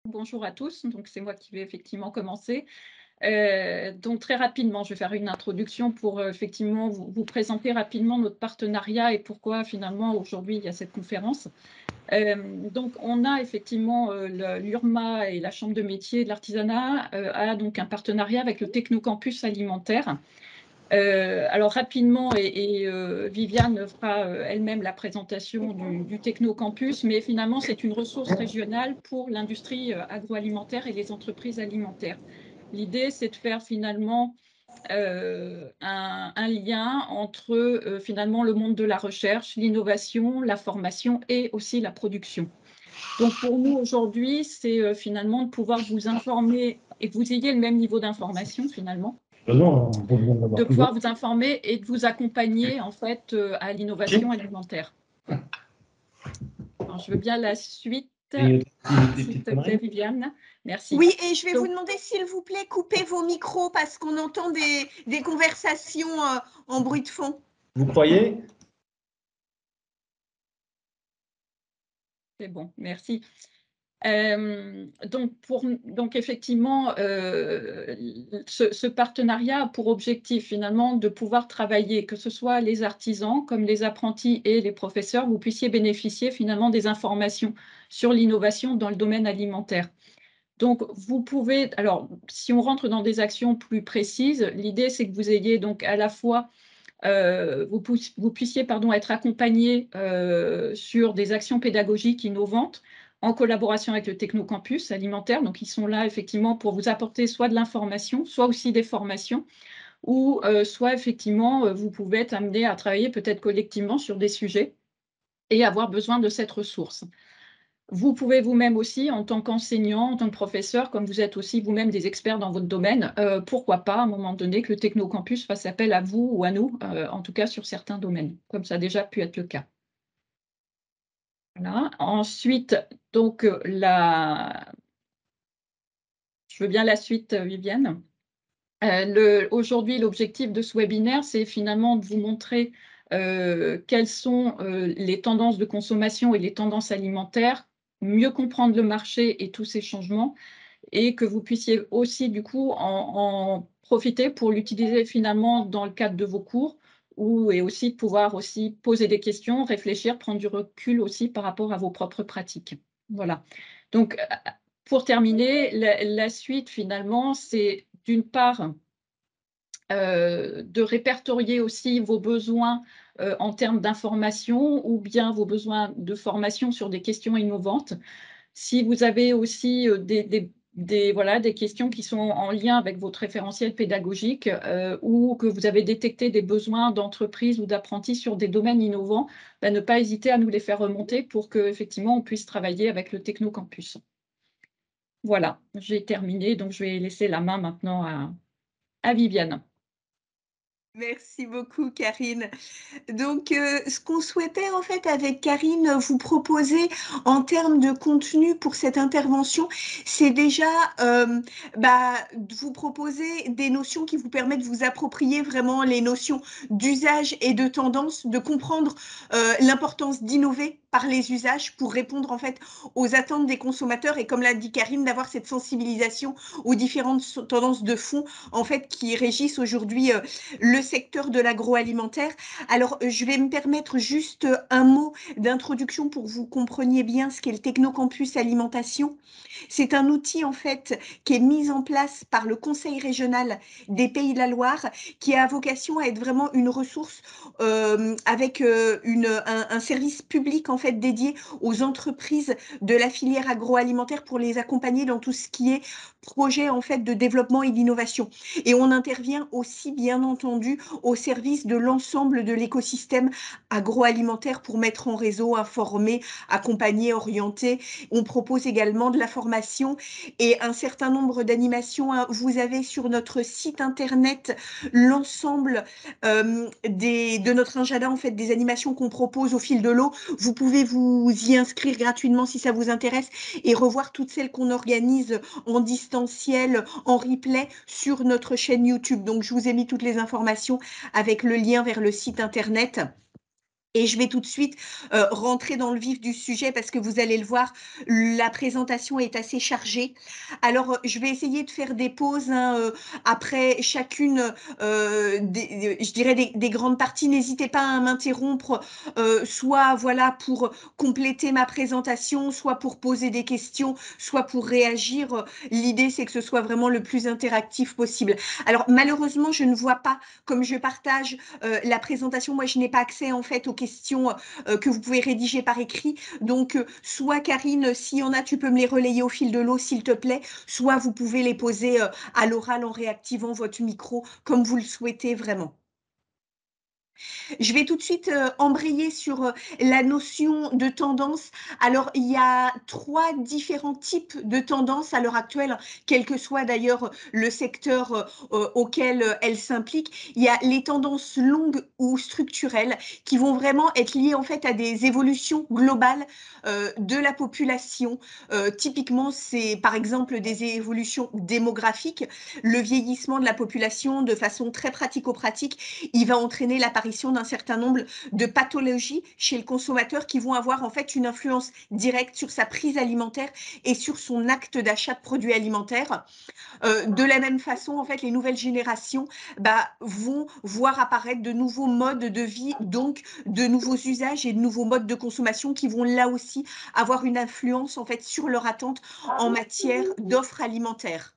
Bonjour à tous, donc c'est moi qui vais effectivement commencer. Donc très rapidement, je vais faire une introduction pour, effectivement vous présenter rapidement notre partenariat et pourquoi finalement aujourd'hui il y a cette conférence. Donc on a effectivement, l'URMA et la chambre de métiers et de l'artisanat, a donc un partenariat avec le Technocampus alimentaire. Alors rapidement Viviane fera, elle-même la présentation du Technocampus, mais finalement c'est une ressource régionale pour l'industrie, agroalimentaire et les entreprises alimentaires. L'idée, c'est de faire finalement, un lien entre, finalement le monde de la recherche, l'innovation, la formation et aussi la production. Donc pour nous aujourd'hui, c'est, finalement de pouvoir vous informer et que vous ayez le même niveau d'information finalement. Non, on peut bien l'avoir De plus loin. pouvoir vous informer et de vous accompagner en fait, à l'innovation alimentaire. Alors je veux bien la suite, Des s'il petites te plaît conneries. Viviane. Merci. Oui, et je vais vous Donc demander, s'il vous plaît, coupez vos micros parce qu'on entend des conversations en bruit de fond. Vous croyez? c'est bon, merci. Donc effectivement, ce partenariat a pour objectif finalement de pouvoir travailler, que ce soit les artisans comme les apprentis et les professeurs, vous puissiez bénéficier finalement des informations sur l'innovation dans le domaine alimentaire. Donc vous pouvez alors si on rentre dans des actions plus précises, l'idée c'est que vous ayez donc à la fois, vous puissiez pardon, être accompagnés, sur des actions pédagogiques innovantes en collaboration avec le Technocampus alimentaire. Donc ils sont là effectivement pour vous apporter soit de l'information, soit aussi des formations ou, soit effectivement, vous pouvez être amenés à travailler peut-être collectivement sur des sujets et avoir besoin de cette ressource. Vous pouvez vous-même aussi, en tant qu'enseignant, en tant que professeur, comme vous êtes aussi vous-même des experts dans votre domaine, pourquoi pas à un moment donné que le Technocampus fasse appel à vous ou à nous, en tout cas sur certains domaines, comme ça a déjà pu être le cas. Voilà. Ensuite, donc, je veux bien la suite, Viviane. Aujourd'hui, l'objectif de ce webinaire, c'est finalement de vous montrer, quelles sont, les tendances de consommation et les tendances alimentaires, mieux comprendre le marché et tous ces changements et que vous puissiez aussi du coup en profiter pour l'utiliser finalement dans le cadre de vos cours et aussi de pouvoir aussi poser des questions, réfléchir, prendre du recul aussi par rapport à vos propres pratiques. Voilà. Donc, pour terminer, la suite finalement, c'est d'une part, de répertorier aussi vos besoins, en termes d'information ou bien vos besoins de formation sur des questions innovantes. Si vous avez aussi, voilà, des questions qui sont en lien avec votre référentiel pédagogique, ou que vous avez détecté des besoins d'entreprise ou d'apprentis sur des domaines innovants, ne pas hésiter à nous les faire remonter pour qu'effectivement on puisse travailler avec le Technocampus. Voilà, j'ai terminé, donc je vais laisser la main maintenant à Viviane. Merci beaucoup, Karine. Donc, ce qu'on souhaitait en fait avec Karine vous proposer en termes de contenu pour cette intervention, c'est déjà de vous proposer des notions qui vous permettent de vous approprier vraiment les notions d'usage et de tendance, de comprendre l'importance d'innover par les usages pour répondre en fait aux attentes des consommateurs et comme l'a dit Karine, d'avoir cette sensibilisation aux différentes tendances de fond en fait qui régissent aujourd'hui le secteur de l'agroalimentaire. Alors, je vais me permettre juste un mot d'introduction pour que vous compreniez bien ce qu'est le Technocampus Alimentation. C'est un outil, en fait, qui est mis en place par le Conseil régional des Pays de la Loire, qui a vocation à être vraiment une ressource avec un service public, en fait, dédié aux entreprises de la filière agroalimentaire pour les accompagner dans tout ce qui est projet, en fait, de développement et d'innovation. Et on intervient aussi, bien entendu, au service de l'ensemble de l'écosystème agroalimentaire pour mettre en réseau, informer, accompagner, orienter. On propose également de la formation et un certain nombre d'animations. Vous avez sur notre site internet l'ensemble de notre agenda, en fait, des animations qu'on propose au fil de l'eau. Vous pouvez vous y inscrire gratuitement si ça vous intéresse et revoir toutes celles qu'on organise en distanciel, en replay sur notre chaîne YouTube. Donc, je vous ai mis toutes les informations avec le lien vers le site internet. Et je vais tout de suite rentrer dans le vif du sujet parce que vous allez le voir, la présentation est assez chargée. Alors, je vais essayer de faire des pauses hein, après chacune, je dirais des grandes parties. N'hésitez pas à m'interrompre, soit voilà pour compléter ma présentation, soit pour poser des questions, soit pour réagir. L'idée, c'est que ce soit vraiment le plus interactif possible. Alors, malheureusement, je ne vois pas, comme je partage la présentation, moi, je n'ai pas accès en fait aux questions que vous pouvez rédiger par écrit. Donc, soit Karine, s'il y en a, tu peux me les relayer au fil de l'eau, s'il te plaît, soit vous pouvez les poser à l'oral en réactivant votre micro, comme vous le souhaitez vraiment. Je vais tout de suite embrayer sur la notion de tendance. Alors, il y a 3 différents types de tendances à l'heure actuelle, quel que soit d'ailleurs le secteur auquel elles s'impliquent. Il y a les tendances longues ou structurelles qui vont vraiment être liées en fait à des évolutions globales de la population. Typiquement, c'est par exemple des évolutions démographiques. Le vieillissement de la population de façon très pratico-pratique, il va entraîner l'apparition d'un certain nombre de pathologies chez le consommateur qui vont avoir en fait une influence directe sur sa prise alimentaire et sur son acte d'achat de produits alimentaires. De la même façon, en fait, les nouvelles générations vont voir apparaître de nouveaux modes de vie, donc de nouveaux usages et de nouveaux modes de consommation qui vont là aussi avoir une influence en fait sur leur attente en matière d'offres alimentaires.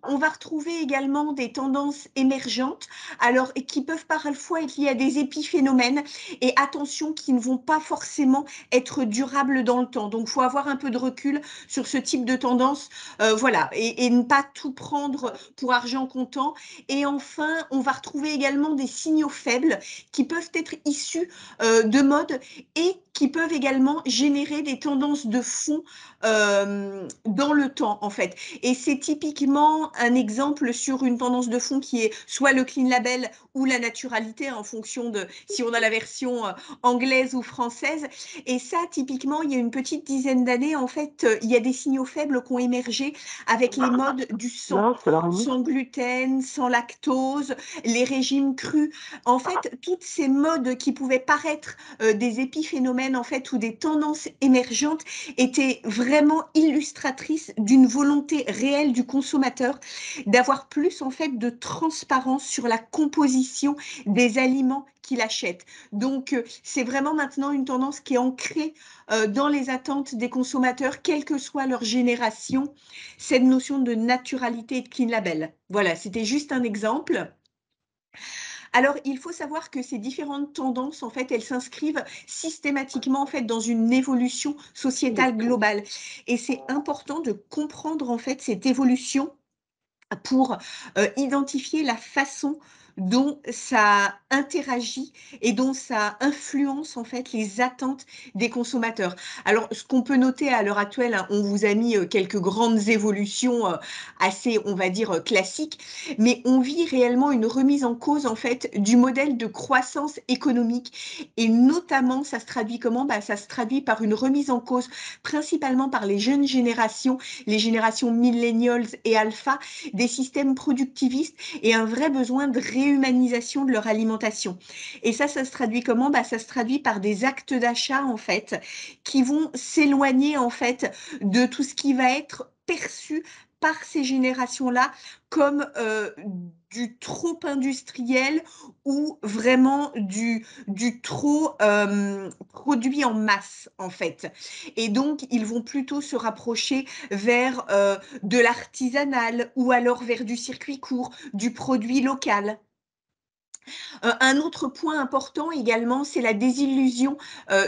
On va retrouver également des tendances émergentes, alors qui peuvent parfois être liées à des épiphénomènes et attention, qui ne vont pas forcément être durables dans le temps. Donc, il faut avoir un peu de recul sur ce type de tendance, voilà, et ne pas tout prendre pour argent comptant. Et enfin, on va retrouver également des signaux faibles qui peuvent être issus de modes et qui peuvent également générer des tendances de fond dans le temps, en fait. Et c'est typiquement un exemple sur une tendance de fond qui est soit le clean label ou la naturalité en fonction de si on a la version anglaise ou française. Et ça, typiquement, il y a une petite dizaine d'années, en fait, il y a des signaux faibles qui ont émergé avec les modes du sang, sans gluten, sans lactose, les régimes crus. En fait, toutes ces modes qui pouvaient paraître des épiphénomènes, en fait, ou des tendances émergentes étaient vraiment illustratrices d'une volonté réelle du consommateur d'avoir plus en fait de transparence sur la composition des aliments qu'il achète. Donc, c'est vraiment maintenant une tendance qui est ancrée dans les attentes des consommateurs, quelle que soit leur génération, cette notion de naturalité et de clean label. Voilà, c'était juste un exemple. Alors, il faut savoir que ces différentes tendances, en fait, elles s'inscrivent systématiquement, en fait, dans une évolution sociétale globale. Et c'est important de comprendre, en fait, cette évolution pour identifier la façon dont ça interagit et dont ça influence en fait les attentes des consommateurs. Alors, ce qu'on peut noter à l'heure actuelle, hein, on vous a mis quelques grandes évolutions assez, on va dire, classiques, mais on vit réellement une remise en cause en fait du modèle de croissance économique et notamment, ça se traduit comment? Ça se traduit par une remise en cause principalement par les jeunes générations, les générations millennials et alpha, des systèmes productivistes et un vrai besoin de réhumanisation de leur alimentation. Et ça se traduit comment? Ça se traduit par des actes d'achat en fait qui vont s'éloigner en fait de tout ce qui va être perçu par ces générations-là comme du trop industriel ou vraiment du trop produit en masse en fait. Et donc, ils vont plutôt se rapprocher vers de l'artisanal ou alors vers du circuit court, du produit local. Un autre point important également, c'est la désillusion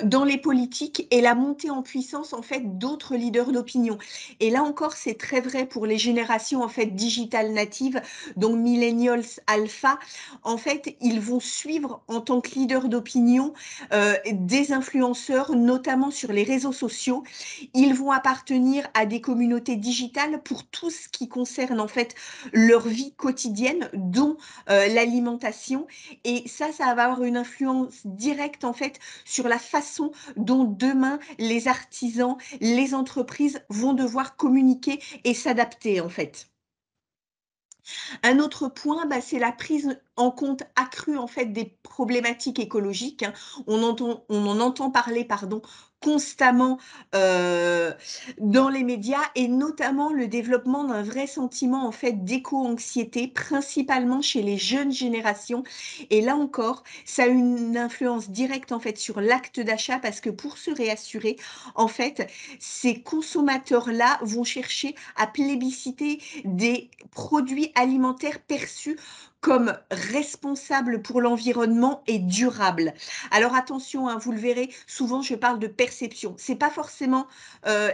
dans les politiques et la montée en puissance en fait d'autres leaders d'opinion. Et là encore, c'est très vrai pour les générations en fait digitales natives, donc millennials, alpha. En fait, ils vont suivre en tant que leaders d'opinion des influenceurs, notamment sur les réseaux sociaux. Ils vont appartenir à des communautés digitales pour tout ce qui concerne en fait leur vie quotidienne, dont l'alimentation. Et ça va avoir une influence directe en fait sur la façon dont demain les artisans, les entreprises vont devoir communiquer et s'adapter en fait. Un autre point, c'est la prise en compte accru en fait des problématiques écologiques, hein. On en entend parler, pardon, constamment dans les médias, et notamment le développement d'un vrai sentiment en fait d'éco-anxiété, principalement chez les jeunes générations. Et là encore, ça a une influence directe en fait sur l'acte d'achat, parce que pour se réassurer, en fait, ces consommateurs-là vont chercher à plébisciter des produits alimentaires perçus comme responsables pour l'environnement et durables. Alors attention, hein, vous le verrez, souvent je parle de perception. C'est pas forcément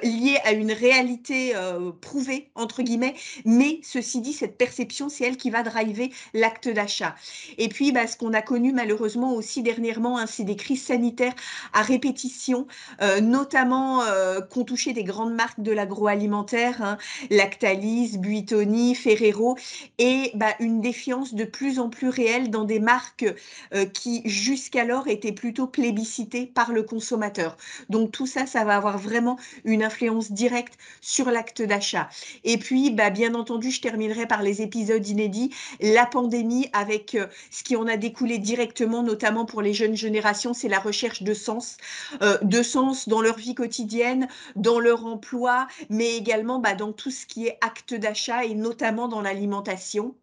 lié à une réalité prouvée, entre guillemets, mais ceci dit, cette perception, c'est elle qui va driver l'acte d'achat. Et puis, bah, ce qu'on a connu malheureusement aussi dernièrement, hein, c'est des crises sanitaires à répétition, notamment qu'ont touché des grandes marques de l'agroalimentaire, hein, Lactalis, Buitoni, Ferrero, et bah, une défiance de plus en plus réelle dans des marques qui jusqu'alors étaient plutôt plébiscitées par le consommateur. Donc tout ça, ça va avoir vraiment une influence directe sur l'acte d'achat. Et puis, bah, bien entendu, je terminerai par les épisodes inédits, la pandémie avec ce qui en a découlé directement, notamment pour les jeunes générations, c'est la recherche de sens dans leur vie quotidienne, dans leur emploi, mais également bah, dans tout ce qui est acte d'achat et notamment dans l'alimentation.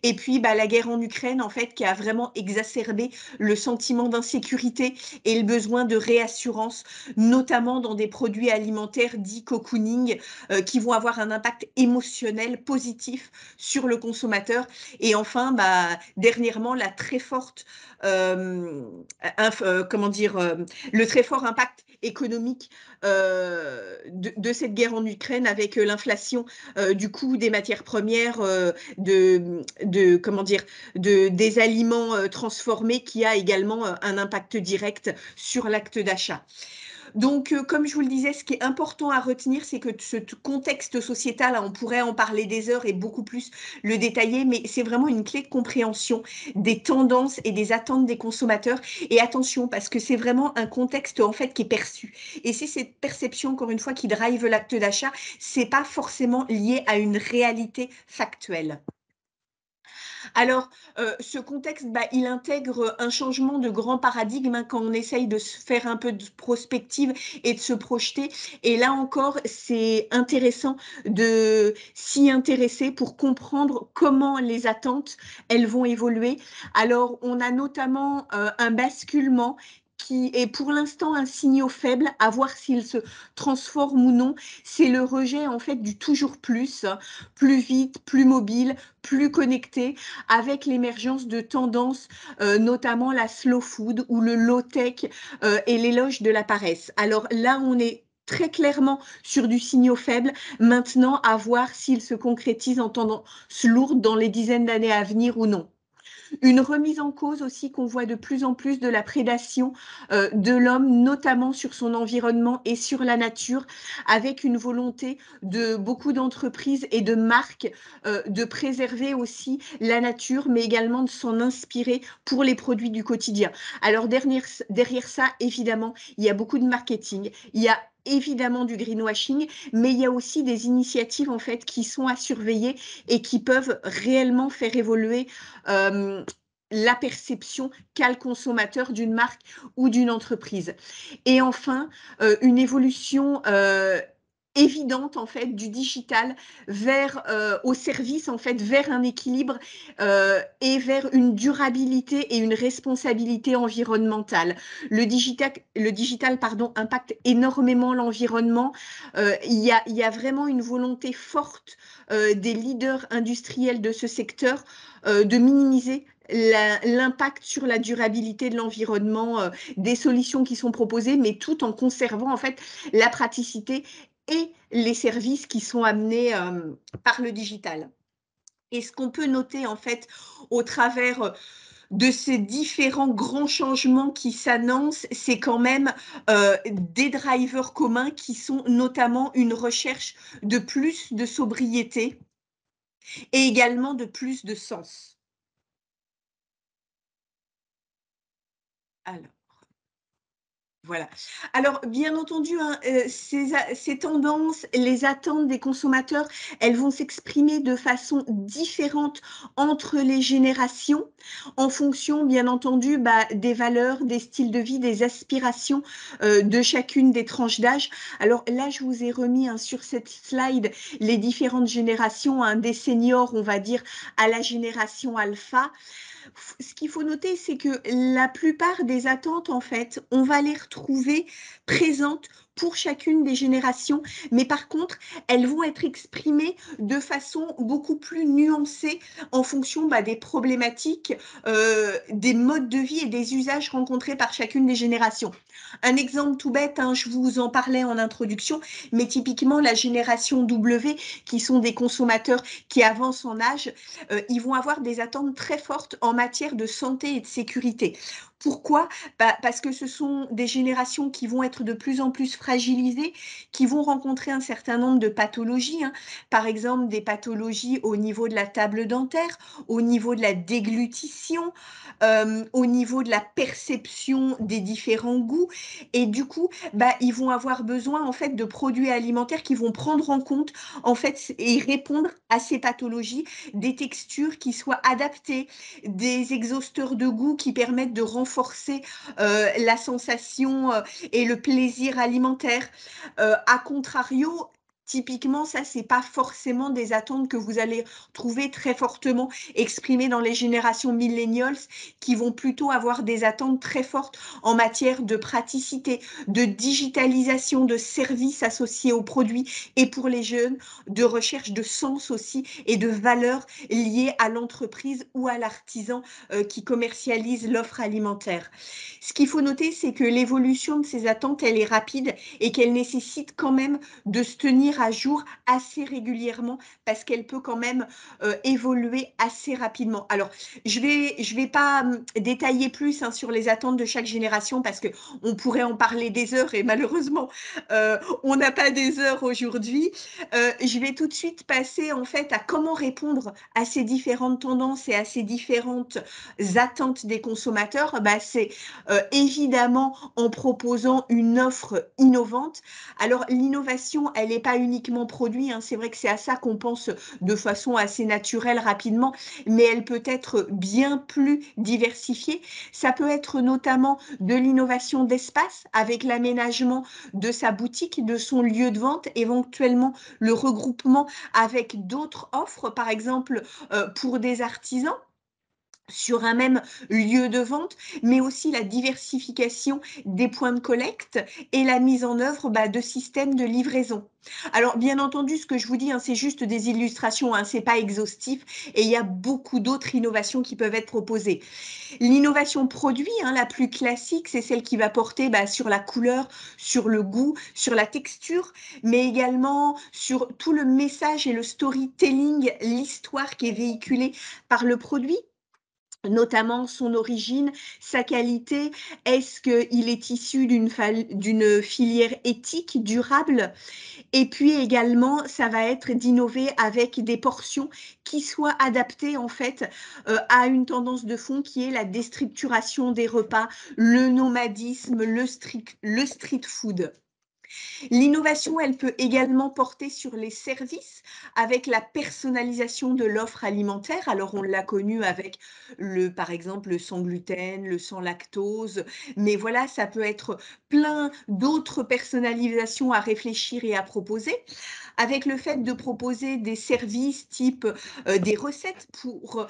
Et puis bah, la guerre en Ukraine, en fait, qui a vraiment exacerbé le sentiment d'insécurité et le besoin de réassurance, notamment dans des produits alimentaires dits cocooning, qui vont avoir un impact émotionnel positif sur le consommateur. Et enfin, bah, dernièrement, la très forte, comment dire, le très fort impact économique de cette guerre en Ukraine, avec l'inflation du coût des matières premières, comment dire, des aliments transformés, qui a également un impact direct sur l'acte d'achat. Donc, comme je vous le disais, ce qui est important à retenir, c'est que ce contexte sociétal, on pourrait en parler des heures et beaucoup plus le détailler, mais c'est vraiment une clé de compréhension des tendances et des attentes des consommateurs. Et attention, parce que c'est vraiment un contexte en fait qui est perçu. Et c'est cette perception, encore une fois, qui drive l'acte d'achat. C'est pas forcément lié à une réalité factuelle. Alors, ce contexte, bah, il intègre un changement de grand paradigme, hein, quand on essaye de se faire un peu de prospective et de se projeter. Et là encore, c'est intéressant de s'y intéresser pour comprendre comment les attentes, elles vont évoluer. Alors, on a notamment un basculement qui est pour l'instant un signal faible, à voir s'il se transforme ou non. C'est le rejet en fait du toujours plus, hein, plus vite, plus mobile, plus connecté, avec l'émergence de tendances, notamment la slow food ou le low tech et l'éloge de la paresse. Alors là, on est très clairement sur du signal faible. Maintenant, à voir s'il se concrétise en tendance lourde dans les dizaines d'années à venir ou non. Une remise en cause aussi qu'on voit de plus en plus de la prédation de l'homme, notamment sur son environnement et sur la nature, avec une volonté de beaucoup d'entreprises et de marques de préserver aussi la nature, mais également de s'en inspirer pour les produits du quotidien. Alors derrière ça, évidemment, il y a beaucoup de marketing, il y a évidemment du greenwashing, mais il y a aussi des initiatives en fait qui sont à surveiller et qui peuvent réellement faire évoluer la perception qu'a le consommateur d'une marque ou d'une entreprise. Et enfin, une évolution évidente en fait du digital vers au service en fait vers un équilibre et vers une durabilité et une responsabilité environnementale. Le digital pardon, impacte énormément l'environnement. Il y a vraiment une volonté forte des leaders industriels de ce secteur de minimiser l'impact sur la durabilité de l'environnement, des solutions qui sont proposées, mais tout en conservant en fait la praticité et les services qui sont amenés par le digital. Et ce qu'on peut noter en fait au travers de ces différents grands changements qui s'annoncent, c'est quand même des drivers communs qui sont notamment une recherche de plus de sobriété et également de plus de sens. Alors. Voilà. Alors, bien entendu, hein, ces tendances, les attentes des consommateurs, elles vont s'exprimer de façon différente entre les générations, en fonction, bien entendu, bah, des valeurs, des styles de vie, des aspirations de chacune des tranches d'âge. Alors là, je vous ai remis hein, sur cette slide les différentes générations, hein, des seniors, on va dire, à la génération alpha. Ce qu'il faut noter, c'est que la plupart des attentes, en fait, on va les retrouver présentes pour chacune des générations, mais par contre, elles vont être exprimées de façon beaucoup plus nuancée en fonction bah, des problématiques, des modes de vie et des usages rencontrés par chacune des générations. Un exemple tout bête, hein, je vous en parlais en introduction, mais typiquement la génération W, qui sont des consommateurs qui avancent en âge, ils vont avoir des attentes très fortes en matière de santé et de sécurité. Pourquoi? Bah, parce que ce sont des générations qui vont être de plus en plus fragilisées, qui vont rencontrer un certain nombre de pathologies, hein. Par exemple des pathologies au niveau de la table dentaire, au niveau de la déglutition, au niveau de la perception des différents goûts et du coup, bah, ils vont avoir besoin en fait de produits alimentaires qui vont prendre en compte en fait et répondre à ces pathologies, des textures qui soient adaptées, des exhausteurs de goût qui permettent de renforcer la sensation et le plaisir alimentaire. À contrario, typiquement, ça, c'est pas forcément des attentes que vous allez trouver très fortement exprimées dans les générations millennials qui vont plutôt avoir des attentes très fortes en matière de praticité, de digitalisation, de services associés aux produits et pour les jeunes, de recherche de sens aussi et de valeurs liées à l'entreprise ou à l'artisan qui commercialise l'offre alimentaire. Ce qu'il faut noter, c'est que l'évolution de ces attentes, elle est rapide et qu'elle nécessite quand même de se tenir à jour assez régulièrement parce qu'elle peut quand même évoluer assez rapidement. Alors, je vais pas détailler plus hein, sur les attentes de chaque génération parce que on pourrait en parler des heures et malheureusement, on n'a pas des heures aujourd'hui. Je vais tout de suite passer en fait à comment répondre à ces différentes tendances et à ces différentes attentes des consommateurs. Bah, c'est évidemment en proposant une offre innovante. Alors l'innovation, elle n'est pas uniquement produit, hein, c'est vrai que c'est à ça qu'on pense de façon assez naturelle rapidement, mais elle peut être bien plus diversifiée. Ça peut être notamment de l'innovation d'espace avec l'aménagement de sa boutique, de son lieu de vente, éventuellement le regroupement avec d'autres offres, par exemple pour des artisans sur un même lieu de vente, mais aussi la diversification des points de collecte et la mise en œuvre bah, de systèmes de livraison. Alors, bien entendu, ce que je vous dis, hein, c'est juste des illustrations, hein, ce n'est pas exhaustif et il y a beaucoup d'autres innovations qui peuvent être proposées. L'innovation produit, hein, la plus classique, c'est celle qui va porter bah, sur la couleur, sur le goût, sur la texture, mais également sur tout le message et le storytelling, l'histoire qui est véhiculée par le produit notamment son origine, sa qualité, est-ce qu'il est issu d'une filière éthique, durable? Et puis également, ça va être d'innover avec des portions qui soient adaptées en fait à une tendance de fond qui est la déstructuration des repas, le nomadisme, le street food. L'innovation, elle peut également porter sur les services avec la personnalisation de l'offre alimentaire. Alors, on l'a connu avec par exemple, le sans gluten, le sans lactose, mais voilà, ça peut être plein d'autres personnalisations à réfléchir et à proposer avec le fait de proposer des services type des recettes pour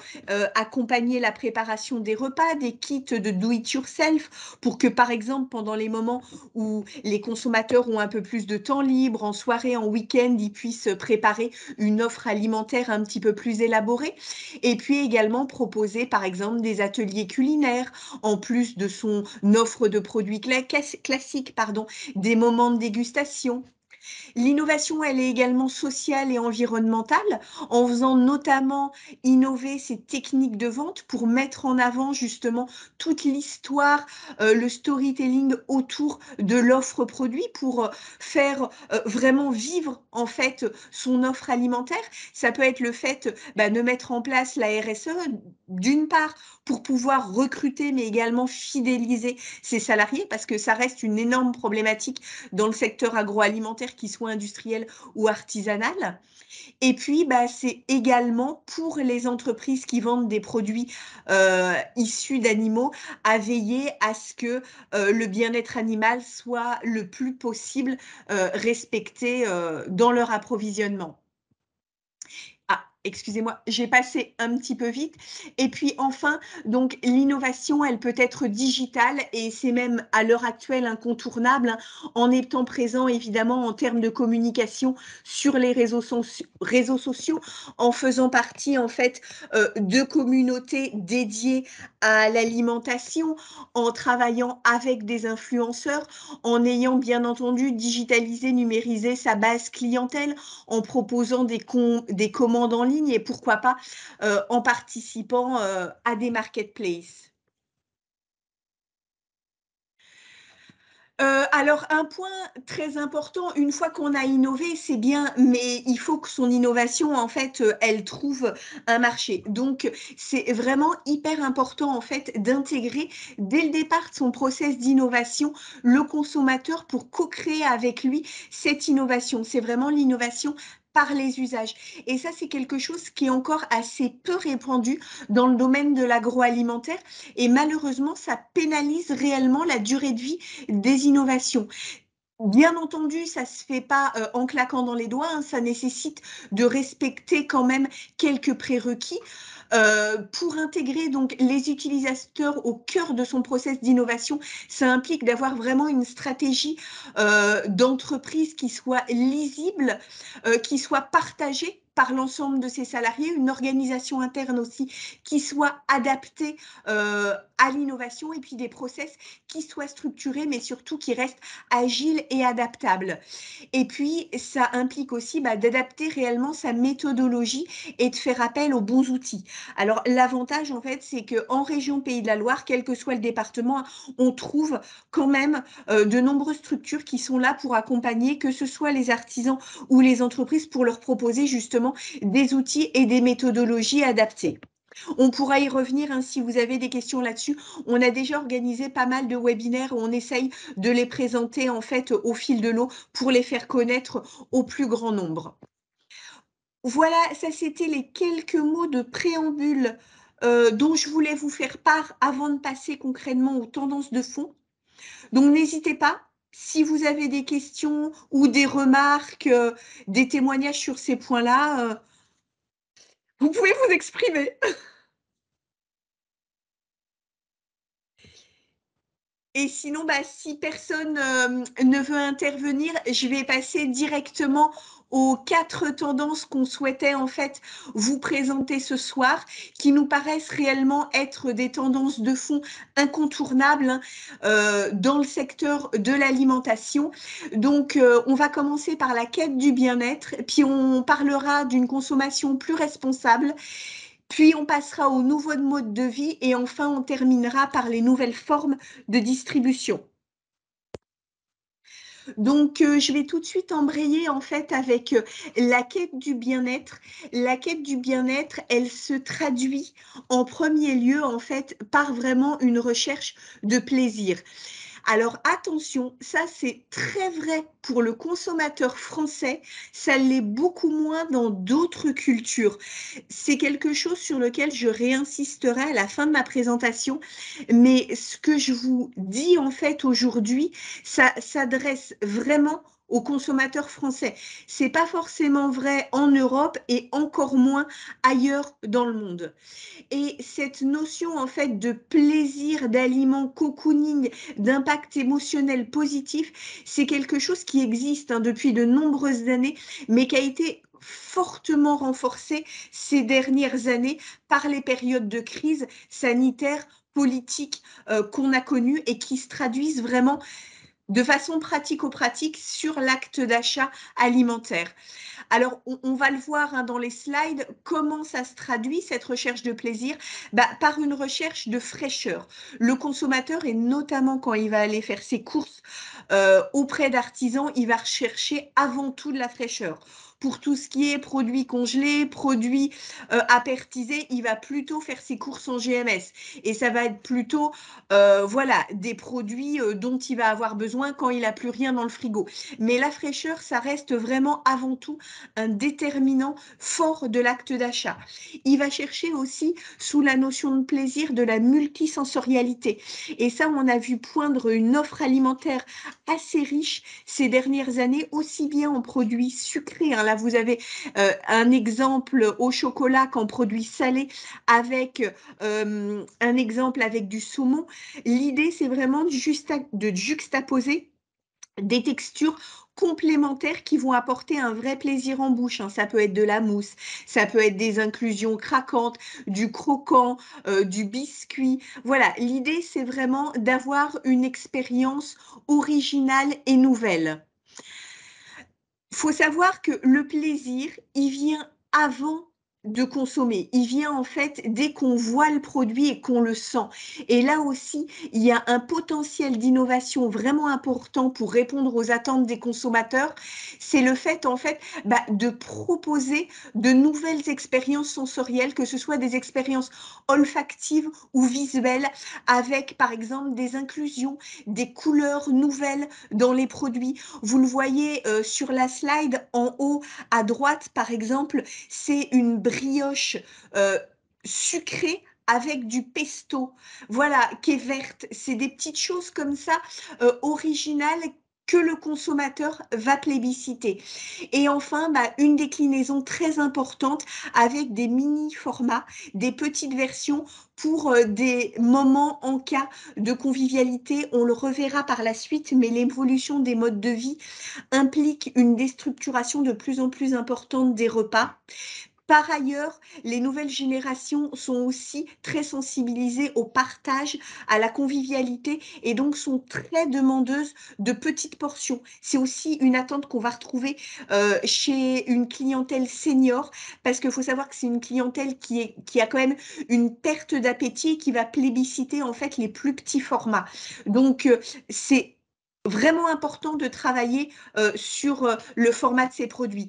accompagner la préparation des repas, des kits de do it yourself pour que par exemple pendant les moments où les consommateurs ont un peu plus de temps libre, en soirée, en week-end, ils puissent préparer une offre alimentaire un petit peu plus élaborée. Et puis également proposer par exemple des ateliers culinaires en plus de son offre de produits classiques, pardon, des moments de dégustation L'innovation, elle est également sociale et environnementale, en faisant notamment innover ces techniques de vente pour mettre en avant justement toute l'histoire, le storytelling autour de l'offre produit pour faire vraiment vivre en fait son offre alimentaire. Ça peut être le fait de mettre en place la RSE, d'une part pour pouvoir recruter mais également fidéliser ses salariés parce que ça reste une énorme problématique dans le secteur agroalimentaire, qu'il soit industriel ou artisanal. Et puis, c'est également pour les entreprises qui vendent des produits issus d'animaux à veiller à ce que le bien-être animal soit le plus possible respecté dans leur approvisionnement. Ah, excusez-moi, j'ai passé un petit peu vite. Et puis enfin, donc l'innovation, elle peut être digitale et c'est même à l'heure actuelle incontournable, hein, en étant présent évidemment en termes de communication sur les réseaux sociaux, en faisant partie en fait de communautés dédiées à l'alimentation, en travaillant avec des influenceurs, en ayant bien entendu digitalisé, numérisé sa base clientèle, en proposant des commandes en ligne et pourquoi pas en participant à des marketplaces. Alors, un point très important, une fois qu'on a innové, c'est bien, mais il faut que son innovation, en fait, elle trouve un marché. Donc, c'est vraiment hyper important, en fait, d'intégrer dès le départ de son process d'innovation le consommateur pour co-créer avec lui cette innovation. C'est vraiment l'innovation par les usages. Et ça, c'est quelque chose qui est encore assez peu répandu dans le domaine de l'agroalimentaire. Et malheureusement, ça pénalise réellement la durée de vie des innovations. Bien entendu, ça ne se fait pas en claquant dans les doigts, hein, ça nécessite de respecter quand même quelques prérequis. Pour intégrer donc les utilisateurs au cœur de son process d'innovation, ça implique d'avoir vraiment une stratégie d'entreprise qui soit lisible, qui soit partagée par l'ensemble de ses salariés, une organisation interne aussi qui soit adaptée à l'innovation et puis des process qui soient structurés mais surtout qui restent agiles et adaptables. Et puis, ça implique aussi d'adapter réellement sa méthodologie et de faire appel aux bons outils. Alors, l'avantage, en fait, c'est qu'en région Pays de la Loire, quel que soit le département, on trouve quand même de nombreuses structures qui sont là pour accompagner, que ce soit les artisans ou les entreprises, pour leur proposer justement des outils et des méthodologies adaptées. On pourra y revenir hein, si vous avez des questions là-dessus. On a déjà organisé pas mal de webinaires où on essaye de les présenter en fait au fil de l'eau pour les faire connaître au plus grand nombre. Voilà, ça c'était les quelques mots de préambule dont je voulais vous faire part avant de passer concrètement aux tendances de fond. Donc n'hésitez pas, si vous avez des questions ou des remarques, des témoignages sur ces points-là, vous pouvez vous exprimer. Et sinon, si personne ne veut intervenir, je vais passer directement aux 4 tendances qu'on souhaitait en fait vous présenter ce soir, qui nous paraissent réellement être des tendances de fond incontournables dans le secteur de l'alimentation. Donc, on va commencer par la quête du bien-être, puis on parlera d'une consommation plus responsable. Puis on passera aux nouveaux modes de vie et enfin on terminera par les nouvelles formes de distribution. Donc je vais tout de suite embrayer en fait avec la quête du bien-être. La quête du bien-être, elle se traduit en premier lieu en fait par vraiment une recherche de plaisir. Alors attention, ça c'est très vrai pour le consommateur français, ça l'est beaucoup moins dans d'autres cultures. C'est quelque chose sur lequel je réinsisterai à la fin de ma présentation, mais ce que je vous dis en fait aujourd'hui, ça s'adresse vraiment aux consommateurs français. C'est pas forcément vrai en Europe et encore moins ailleurs dans le monde. Et cette notion en fait de plaisir, d'aliment, cocooning, d'impact émotionnel positif, c'est quelque chose qui existe depuis de nombreuses années, mais qui a été fortement renforcé ces dernières années par les périodes de crise sanitaire, politique qu'on a connues et qui se traduisent vraiment de façon pratico-pratique sur l'acte d'achat alimentaire. Alors, on va le voir hein, dans les slides, comment ça se traduit, cette recherche de plaisir, par une recherche de fraîcheur. Le consommateur, et notamment quand il va aller faire ses courses auprès d'artisans, il va rechercher avant tout de la fraîcheur. Pour tout ce qui est produits congelés, produits apertisés, il va plutôt faire ses courses en GMS. Et ça va être plutôt voilà, des produits dont il va avoir besoin quand il n'a plus rien dans le frigo. Mais la fraîcheur, ça reste vraiment avant tout un déterminant fort de l'acte d'achat. Il va chercher aussi, sous la notion de plaisir, de la multisensorialité. Et ça, on a vu poindre une offre alimentaire assez riche ces dernières années, aussi bien en produits sucrés. Hein. Là, vous avez un exemple au chocolat qu'en produits salés, avec un exemple avec du saumon. L'idée, c'est vraiment de juxtaposer des textures complémentaires qui vont apporter un vrai plaisir en bouche. Hein. Ça peut être de la mousse, ça peut être des inclusions craquantes, du croquant, du biscuit. Voilà, l'idée, c'est vraiment d'avoir une expérience originale et nouvelle. Il faut savoir que le plaisir, il vient avant de consommer. Il vient en fait dès qu'on voit le produit et qu'on le sent. Et là aussi, il y a un potentiel d'innovation vraiment important pour répondre aux attentes des consommateurs. C'est le fait en fait de proposer de nouvelles expériences sensorielles, que ce soit des expériences olfactives ou visuelles, avec par exemple des inclusions, des couleurs nouvelles dans les produits. Vous le voyez sur la slide en haut à droite, par exemple, c'est une brioche sucrée avec du pesto, voilà, qui est verte. C'est des petites choses comme ça, originales, que le consommateur va plébisciter. Et enfin, une déclinaison très importante avec des mini-formats, des petites versions pour des moments en cas de convivialité. On le reverra par la suite, mais l'évolution des modes de vie implique une déstructuration de plus en plus importante des repas. Par ailleurs, les nouvelles générations sont aussi très sensibilisées au partage, à la convivialité et donc sont très demandeuses de petites portions. C'est aussi une attente qu'on va retrouver chez une clientèle senior, parce qu'il faut savoir que c'est une clientèle qui a quand même une perte d'appétit et qui va plébisciter en fait les plus petits formats. Donc, c'est vraiment important de travailler sur le format de ces produits.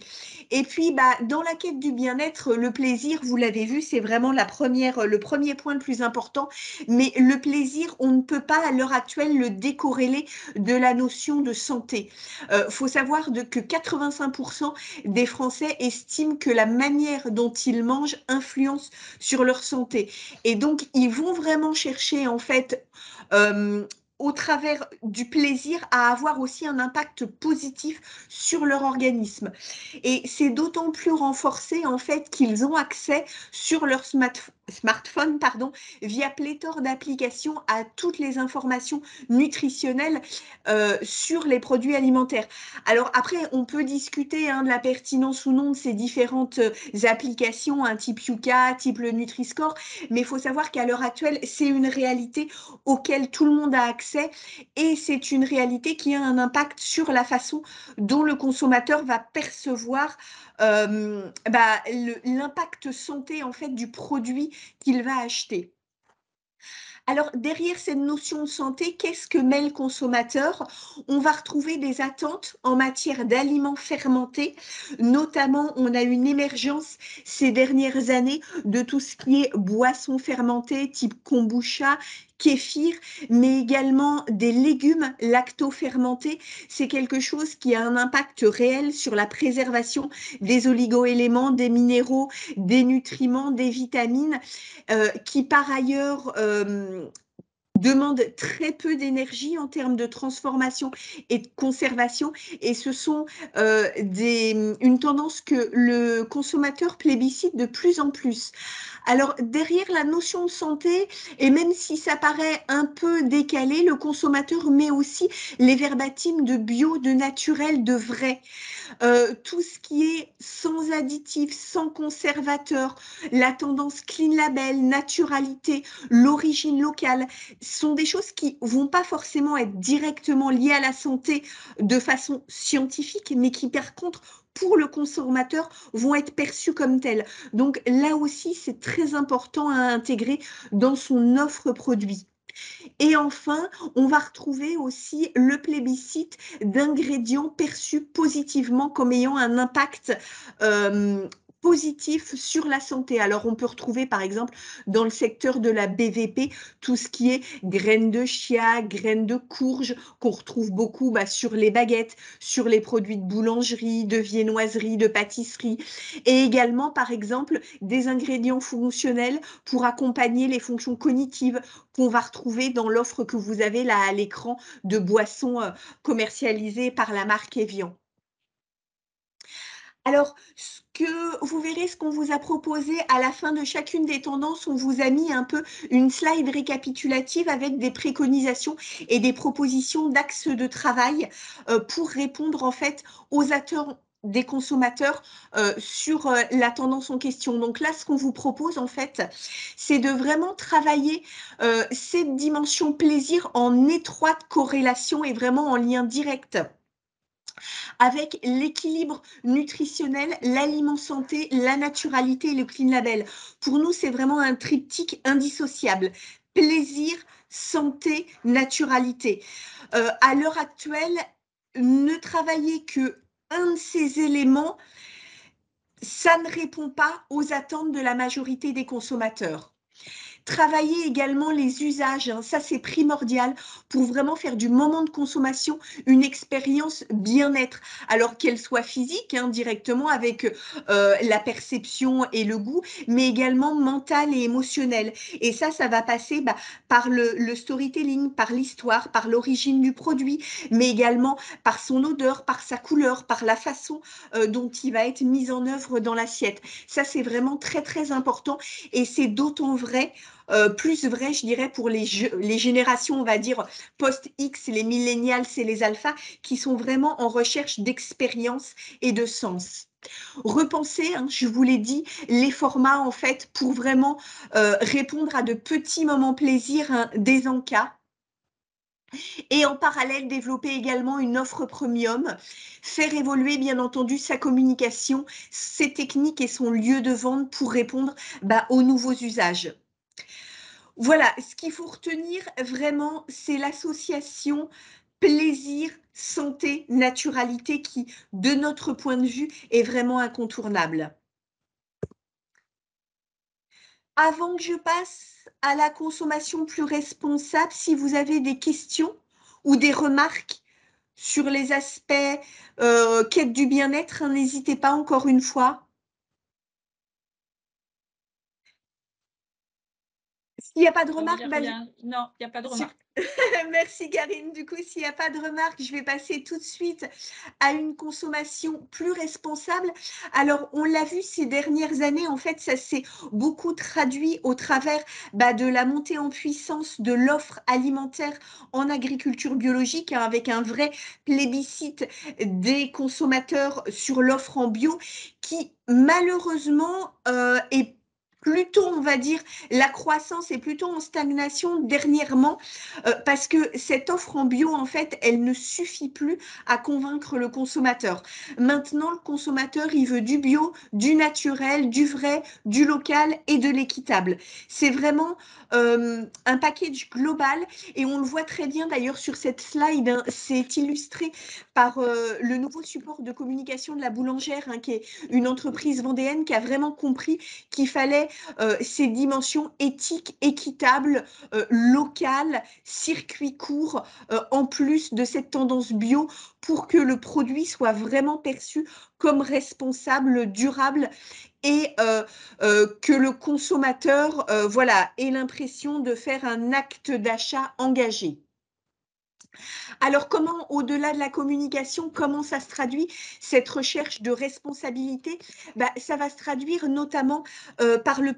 Et puis, dans la quête du bien-être, le plaisir, vous l'avez vu, c'est vraiment le premier point le plus important. Mais le plaisir, on ne peut pas à l'heure actuelle le décorréler de la notion de santé. Faut savoir que 85% des Français estiment que la manière dont ils mangent influence sur leur santé. Et donc, ils vont vraiment chercher, en fait, au travers du plaisir, à avoir aussi un impact positif sur leur organisme. Et c'est d'autant plus renforcé en fait qu'ils ont accès sur leur smartphone via pléthore d'applications à toutes les informations nutritionnelles sur les produits alimentaires. Alors après, on peut discuter de la pertinence ou non de ces différentes applications, type Yuka, type le Nutri-Score, mais il faut savoir qu'à l'heure actuelle, c'est une réalité auquel tout le monde a accès et c'est une réalité qui a un impact sur la façon dont le consommateur va percevoir l'impact santé en fait du produit qu'il va acheter. Alors, derrière cette notion de santé, qu'est-ce que met le consommateur? On va retrouver des attentes en matière d'aliments fermentés. Notamment, on a une émergence ces dernières années de tout ce qui est boissons fermentées, type kombucha, kéfir, mais également des légumes lacto-fermentés. C'est quelque chose qui a un impact réel sur la préservation des oligo-éléments, des minéraux, des nutriments, des vitamines, qui par ailleurs demande très peu d'énergie en termes de transformation et de conservation. Et ce sont une tendance que le consommateur plébiscite de plus en plus. Alors, derrière la notion de santé, et même si ça paraît un peu décalé, le consommateur met aussi les verbatims de bio, de naturel, de vrai. Tout ce qui est sans additifs, sans conservateurs, la tendance clean label, naturalité, l'origine locale, sont des choses qui vont pas forcément être directement liées à la santé de façon scientifique, mais qui par contre, pour le consommateur, vont être perçues comme telles. Donc là aussi, c'est très important à intégrer dans son offre produit. Et enfin, on va retrouver aussi le plébiscite d'ingrédients perçus positivement comme ayant un impact positif sur la santé. Alors, on peut retrouver, par exemple, dans le secteur de la BVP, tout ce qui est graines de chia, graines de courge, qu'on retrouve beaucoup sur les baguettes, sur les produits de boulangerie, de viennoiserie, de pâtisserie, et également, par exemple, des ingrédients fonctionnels pour accompagner les fonctions cognitives qu'on va retrouver dans l'offre que vous avez là à l'écran de boissons commercialisées par la marque Evian. Alors, vous verrez ce qu'on vous a proposé à la fin de chacune des tendances, on vous a mis un peu une slide récapitulative avec des préconisations et des propositions d'axes de travail pour répondre en fait aux attentes des consommateurs sur la tendance en question. Donc là, ce qu'on vous propose en fait, c'est de vraiment travailler cette dimension plaisir en étroite corrélation et vraiment en lien direct avec l'équilibre nutritionnel, l'aliment santé, la naturalité et le clean label. Pour nous, c'est vraiment un triptyque indissociable. Plaisir, santé, naturalité. À l'heure actuelle, ne travailler que un de ces éléments, ça ne répond pas aux attentes de la majorité des consommateurs. Travailler également les usages, hein, ça c'est primordial pour vraiment faire du moment de consommation une expérience bien-être, alors qu'elle soit physique hein, directement avec la perception et le goût, mais également mentale et émotionnelle. Et ça va passer par le storytelling, par l'histoire, par l'origine du produit, mais également par son odeur, par sa couleur, par la façon dont il va être mis en œuvre dans l'assiette. Ça c'est vraiment très très important et c'est d'autant vrai plus vrai, je dirais, pour les générations, on va dire, post-X, les millennials et les alphas, qui sont vraiment en recherche d'expérience et de sens. Repenser, hein, je vous l'ai dit, les formats, en fait, pour vraiment répondre à de petits moments plaisir, hein, des encas. Et en parallèle, développer également une offre premium, faire évoluer bien entendu sa communication, ses techniques et son lieu de vente pour répondre aux nouveaux usages. Voilà, ce qu'il faut retenir vraiment, c'est l'association plaisir, santé, naturalité qui, de notre point de vue, est vraiment incontournable. Avant que je passe à la consommation plus responsable, si vous avez des questions ou des remarques sur les aspects quête du bien-être, hein, n'hésitez pas encore une fois. S'il n'y a pas de remarques, non, il n'y a pas de remarques. Merci Karine. Du coup, s'il n'y a pas de remarques, je vais passer tout de suite à une consommation plus responsable. Alors, on l'a vu ces dernières années, en fait, ça s'est beaucoup traduit au travers de la montée en puissance de l'offre alimentaire en agriculture biologique, hein, avec un vrai plébiscite des consommateurs sur l'offre en bio qui, malheureusement, est plutôt, on va dire, la croissance est plutôt en stagnation dernièrement parce que cette offre en bio, en fait, elle ne suffit plus à convaincre le consommateur. Maintenant, le consommateur, il veut du bio, du naturel, du vrai, du local et de l'équitable. C'est vraiment un package global et on le voit très bien d'ailleurs sur cette slide, hein, c'est illustré par le nouveau support de communication de la boulangère, hein, qui est une entreprise vendéenne qui a vraiment compris qu'il fallait ces dimensions éthiques, équitables, locales, circuits courts, en plus de cette tendance bio pour que le produit soit vraiment perçu comme responsable, durable et que le consommateur ait l'impression de faire un acte d'achat engagé. Alors, comment, au-delà de la communication, comment ça se traduit, cette recherche de responsabilité? Ça va se traduire notamment par le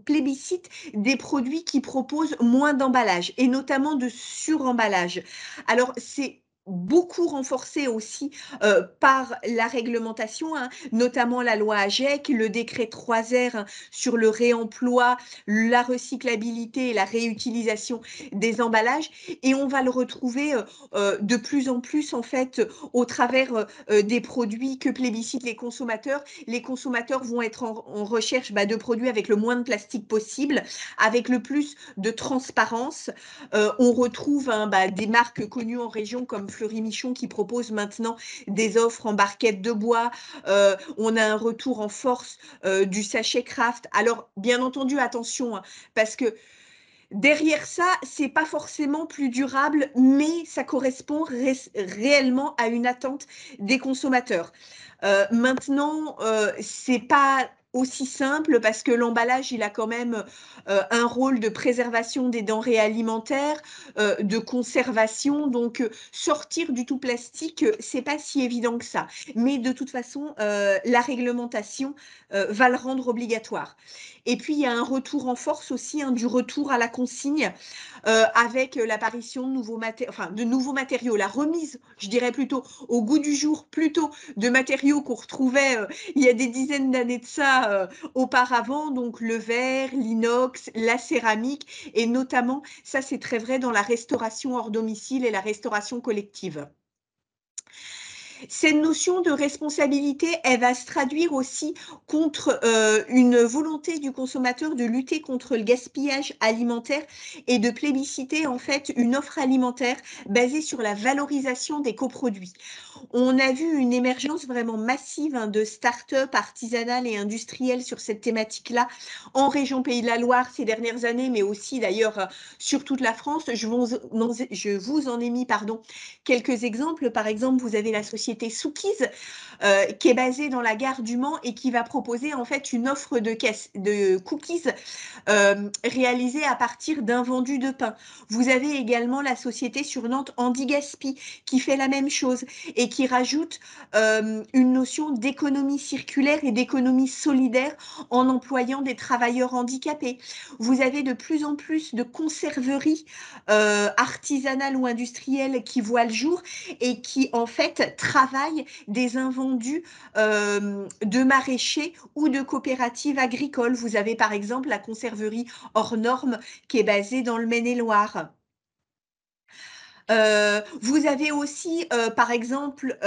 plébiscite des produits qui proposent moins d'emballage et notamment de suremballage. Alors, c'est beaucoup renforcé aussi par la réglementation, hein, notamment la loi AGEC, le décret 3R sur le réemploi, la recyclabilité et la réutilisation des emballages. Et on va le retrouver de plus en plus en fait au travers des produits que plébiscitent les consommateurs. Les consommateurs vont être en recherche de produits avec le moins de plastique possible, avec le plus de transparence. On retrouve des marques connues en région comme Fleury-Michon qui propose maintenant des offres en barquettes de bois. On a un retour en force du sachet Kraft. Alors, bien entendu, attention, hein, parce que derrière ça, c'est pas forcément plus durable, mais ça correspond réellement à une attente des consommateurs. Maintenant, c'est pas aussi simple parce que l'emballage, il a quand même un rôle de préservation des denrées alimentaires, de conservation. Donc, sortir du tout plastique, c'est pas si évident que ça. Mais de toute façon, la réglementation va le rendre obligatoire. Et puis, il y a un retour en force aussi, hein, du retour à la consigne avec l'apparition de nouveaux matériaux, la remise, je dirais plutôt, au goût du jour, plutôt de matériaux qu'on retrouvait il y a des dizaines d'années de ça auparavant, donc le verre, l'inox, la céramique, et notamment, ça c'est très vrai dans la restauration hors domicile et la restauration collective. Cette notion de responsabilité, elle va se traduire aussi contre une volonté du consommateur de lutter contre le gaspillage alimentaire et de plébisciter en fait une offre alimentaire basée sur la valorisation des coproduits. On a vu une émergence vraiment massive de start-up artisanales et industrielles sur cette thématique-là en région Pays de la Loire ces dernières années, mais aussi d'ailleurs sur toute la France. Je vous en ai mis quelques exemples. Par exemple, vous avez la société Sookies qui est basée dans la gare du Mans et qui va proposer en fait une offre de cookies réalisée à partir d'invendus de pain. Vous avez également la société sur Nantes Handigaspi qui fait la même chose et qui rajoute une notion d'économie circulaire et d'économie solidaire en employant des travailleurs handicapés. Vous avez de plus en plus de conserveries artisanales ou industrielles qui voient le jour et qui en fait travaillent des invendus de maraîchers ou de coopératives agricoles. Vous avez par exemple la conserverie hors norme qui est basée dans le Maine-et-Loire. Vous avez aussi, par exemple,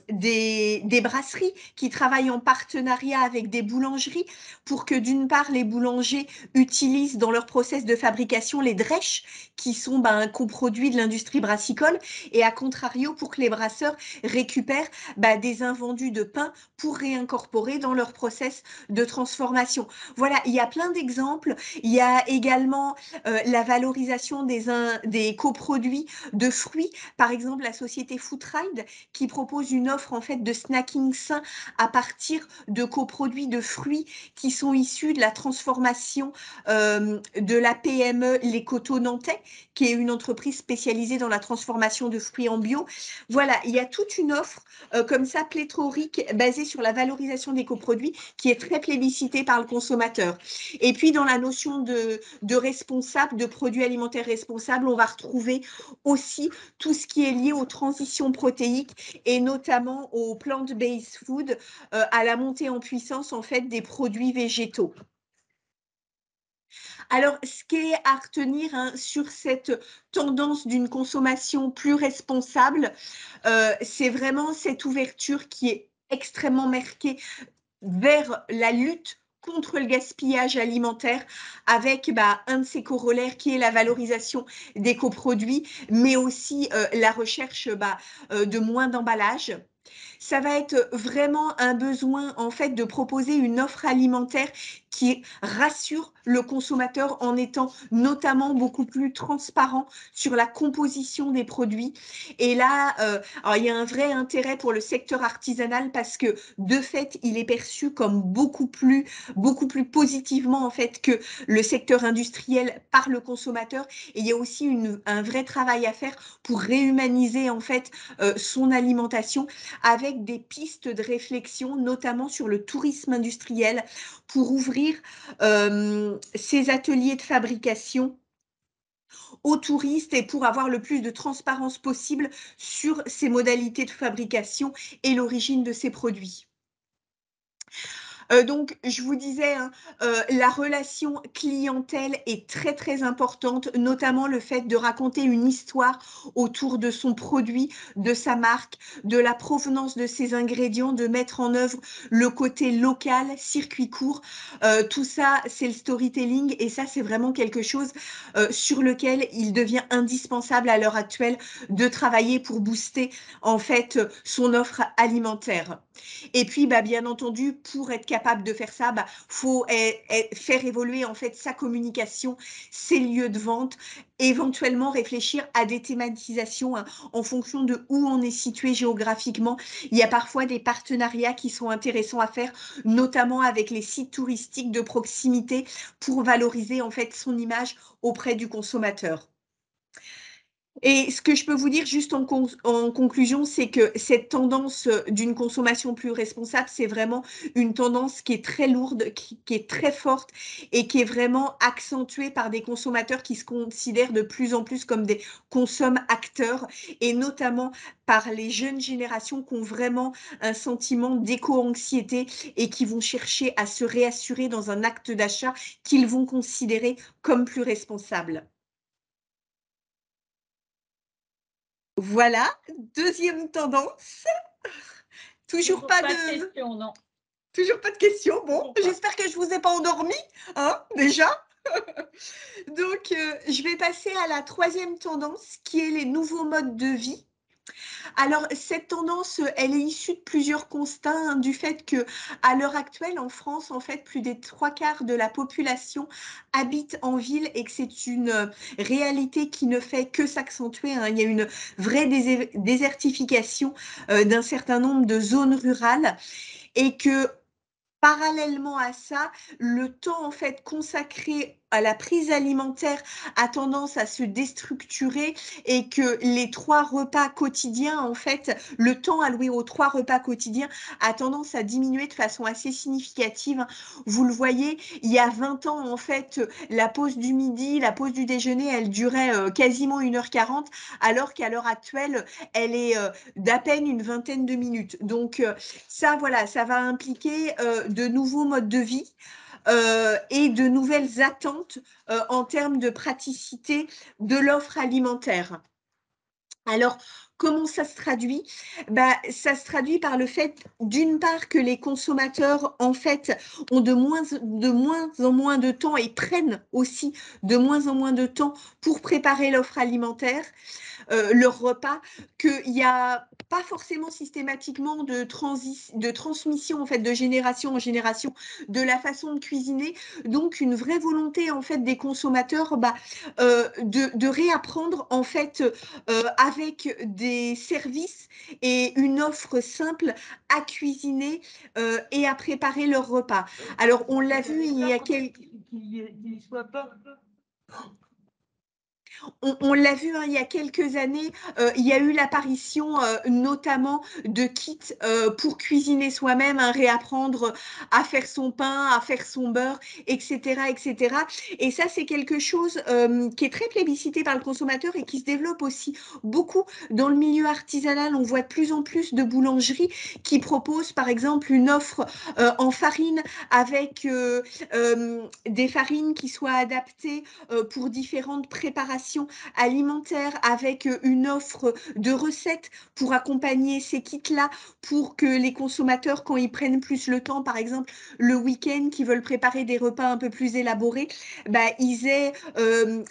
des brasseries qui travaillent en partenariat avec des boulangeries pour que, d'une part, les boulangers utilisent dans leur process de fabrication les drèches, qui sont un coproduit de l'industrie brassicole, et à contrario, pour que les brasseurs récupèrent des invendus de pain pour réincorporer dans leur process de transformation. Voilà, il y a plein d'exemples. Il y a également la valorisation des coproduits de fruits, par exemple la société Footride qui propose une offre en fait de snacking sain à partir de coproduits de fruits qui sont issus de la transformation de la PME Les Coteaux Nantais, qui est une entreprise spécialisée dans la transformation de fruits en bio. Voilà, il y a toute une offre comme ça pléthorique basée sur la valorisation des coproduits qui est très plébiscitée par le consommateur. Et puis dans la notion de responsable, de produits alimentaires responsables, on va retrouver aussi tout ce qui est lié aux transitions protéiques et notamment aux plant-based food, à la montée en puissance en fait des produits végétaux. Alors, ce qui est à retenir sur cette tendance d'une consommation plus responsable, c'est vraiment cette ouverture qui est extrêmement marquée vers la lutte contre le gaspillage alimentaire avec un de ses corollaires qui est la valorisation des coproduits, mais aussi la recherche de moins d'emballage. Ça va être vraiment un besoin en fait de proposer une offre alimentaire qui rassure le consommateur en étant notamment beaucoup plus transparent sur la composition des produits. Et là, alors, il y a un vrai intérêt pour le secteur artisanal parce que de fait, il est perçu comme beaucoup plus positivement en fait que le secteur industriel par le consommateur. Et il y a aussi un vrai travail à faire pour réhumaniser en fait son alimentation avec des pistes de réflexion, notamment sur le tourisme industriel, pour ouvrir ces ateliers de fabrication aux touristes et pour avoir le plus de transparence possible sur ces modalités de fabrication et l'origine de ces produits. Donc, je vous disais, hein, la relation clientèle est très, très importante, notamment le fait de raconter une histoire autour de son produit, de sa marque, de la provenance de ses ingrédients, de mettre en œuvre le côté local, circuit court. Tout ça, c'est le storytelling et ça, c'est vraiment quelque chose sur lequel il devient indispensable à l'heure actuelle de travailler pour booster en fait son offre alimentaire. Et puis, bah, bien entendu, pour être capable de faire ça, faut faire évoluer en fait sa communication, ses lieux de vente, éventuellement réfléchir à des thématisations hein, en fonction de où on est situé géographiquement. Il y a parfois des partenariats qui sont intéressants à faire, notamment avec les sites touristiques de proximité pour valoriser en fait son image auprès du consommateur. Et ce que je peux vous dire juste en conclusion, c'est que cette tendance d'une consommation plus responsable, c'est vraiment une tendance qui est très lourde, qui est très forte et qui est vraiment accentuée par des consommateurs qui se considèrent de plus en plus comme des consomme-acteurs et notamment par les jeunes générations qui ont vraiment un sentiment d'éco-anxiété et qui vont chercher à se réassurer dans un acte d'achat qu'ils vont considérer comme plus responsable. Voilà, deuxième tendance. Toujours pas de questions, non. Toujours pas de questions. Bon, j'espère que je vous ai pas endormi, hein, déjà. Donc, je vais passer à la troisième tendance qui est les nouveaux modes de vie. Alors, cette tendance, elle est issue de plusieurs constats, hein, du fait que, à l'heure actuelle, en France, en fait, plus des 3/4 de la population habite en ville et que c'est une réalité qui ne fait que s'accentuer, hein. Il y a une vraie désertification d'un certain nombre de zones rurales et que parallèlement à ça, le temps en fait consacré à la prise alimentaire a tendance à se déstructurer et que les 3 repas quotidiens, en fait, le temps alloué aux 3 repas quotidiens a tendance à diminuer de façon assez significative. Vous le voyez, il y a 20 ans, en fait, la pause du midi, la pause du déjeuner, elle durait quasiment 1h40, alors qu'à l'heure actuelle, elle est d'à peine une vingtaine de minutes. Donc, ça, voilà, ça va impliquer de nouveaux modes de vie et de nouvelles attentes en termes de praticité de l'offre alimentaire. Alors, comment ça se traduit? Ça se traduit par le fait, d'une part, que les consommateurs, en fait, ont de moins en moins de temps et prennent aussi de moins en moins de temps pour préparer l'offre alimentaire. Leur repas, qu'il n'y a pas forcément systématiquement de transmission en fait de génération en génération de la façon de cuisiner, donc une vraie volonté en fait des consommateurs de réapprendre en fait avec des services et une offre simple à cuisiner et à préparer leur repas. Alors on l'a vu il y a quelques On l'a vu hein, il y a quelques années, il y a eu l'apparition notamment de kits pour cuisiner soi-même, hein, réapprendre à faire son pain, à faire son beurre, etc. etc. Et ça, c'est quelque chose qui est très plébiscité par le consommateur et qui se développe aussi beaucoup dans le milieu artisanal. On voit de plus en plus de boulangeries qui proposent par exemple une offre en farine avec des farines qui soient adaptées pour différentes préparations alimentaires avec une offre de recettes pour accompagner ces kits-là, pour que les consommateurs, quand ils prennent plus le temps, par exemple le week-end, qui veulent préparer des repas un peu plus élaborés, ils aient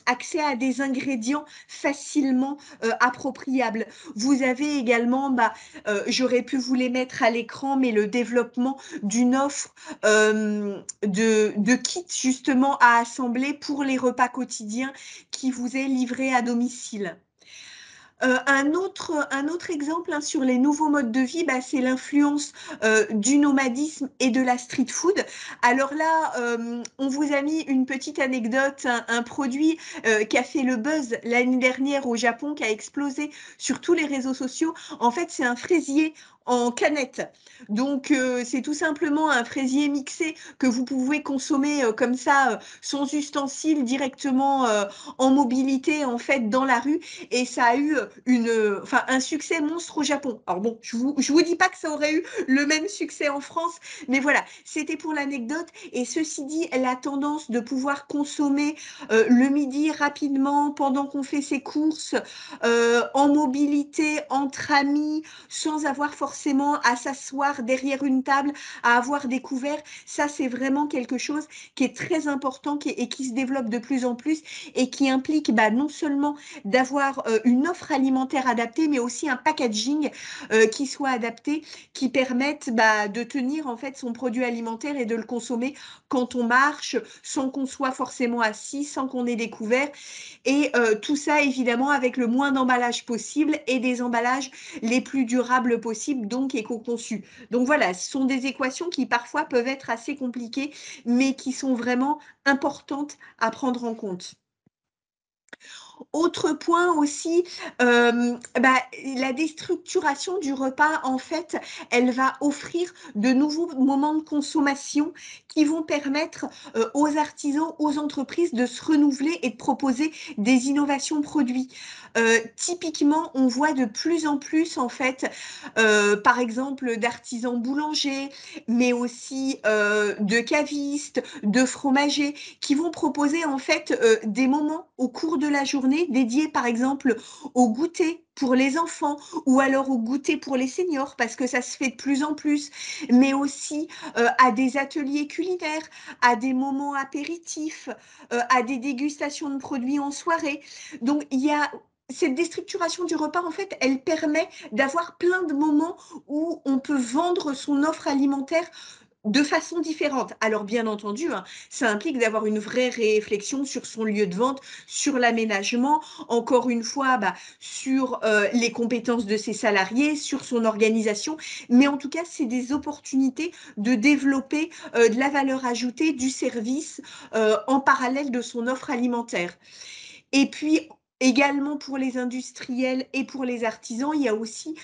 accès à des ingrédients facilement appropriables. Vous avez également, j'aurais pu vous les mettre à l'écran, mais le développement d'une offre de kits justement à assembler pour les repas quotidiens qui vous est livré à domicile. Un autre exemple hein, sur les nouveaux modes de vie, bah, c'est l'influence du nomadisme et de la street food. Alors là, on vous a mis une petite anecdote, un produit qui a fait le buzz l'année dernière au Japon, qui a explosé sur tous les réseaux sociaux. En fait, c'est un fraisier en canette. Donc, c'est tout simplement un fraisier mixé que vous pouvez consommer comme ça, sans ustensiles, directement en mobilité, en fait, dans la rue. Et ça a eu un succès monstre au Japon. Alors bon, je vous dis pas que ça aurait eu le même succès en France, mais voilà, c'était pour l'anecdote. Et ceci dit, la tendance de pouvoir consommer le midi rapidement pendant qu'on fait ses courses, en mobilité, entre amis, sans avoir forcément à s'asseoir derrière une table, à avoir des couverts, ça c'est vraiment quelque chose qui est très important et qui se développe de plus en plus et qui implique bah, non seulement d'avoir une offre alimentaire adaptée, mais aussi un packaging qui soit adapté, qui permette bah, de tenir en fait son produit alimentaire et de le consommer quand on marche, sans qu'on soit forcément assis, sans qu'on ait des couverts. Et tout ça évidemment avec le moins d'emballage possible et des emballages les plus durables possibles, donc éco-conçus. Donc voilà, ce sont des équations qui parfois peuvent être assez compliquées, mais qui sont vraiment importantes à prendre en compte. Autre point aussi, la déstructuration du repas, en fait, elle va offrir de nouveaux moments de consommation qui vont permettre aux artisans, aux entreprises de se renouveler et de proposer des innovations produits. Typiquement, on voit de plus en plus, en fait, par exemple, d'artisans boulangers, mais aussi de cavistes, de fromagers, qui vont proposer, en fait, des moments au cours de la journée dédiés, par exemple, au goûter pour les enfants ou alors au goûter pour les seniors, parce que ça se fait de plus en plus, mais aussi à des ateliers culinaires, à des moments apéritifs, à des dégustations de produits en soirée. Donc, il y a cette déstructuration du repas, en fait, elle permet d'avoir plein de moments où on peut vendre son offre alimentaire de façon différente. Alors, bien entendu, hein, ça implique d'avoir une vraie réflexion sur son lieu de vente, sur l'aménagement, encore une fois, bah, sur les compétences de ses salariés, sur son organisation. Mais en tout cas, c'est des opportunités de développer de la valeur ajoutée, du service en parallèle de son offre alimentaire. Et puis, également pour les industriels et pour les artisans, il y a aussi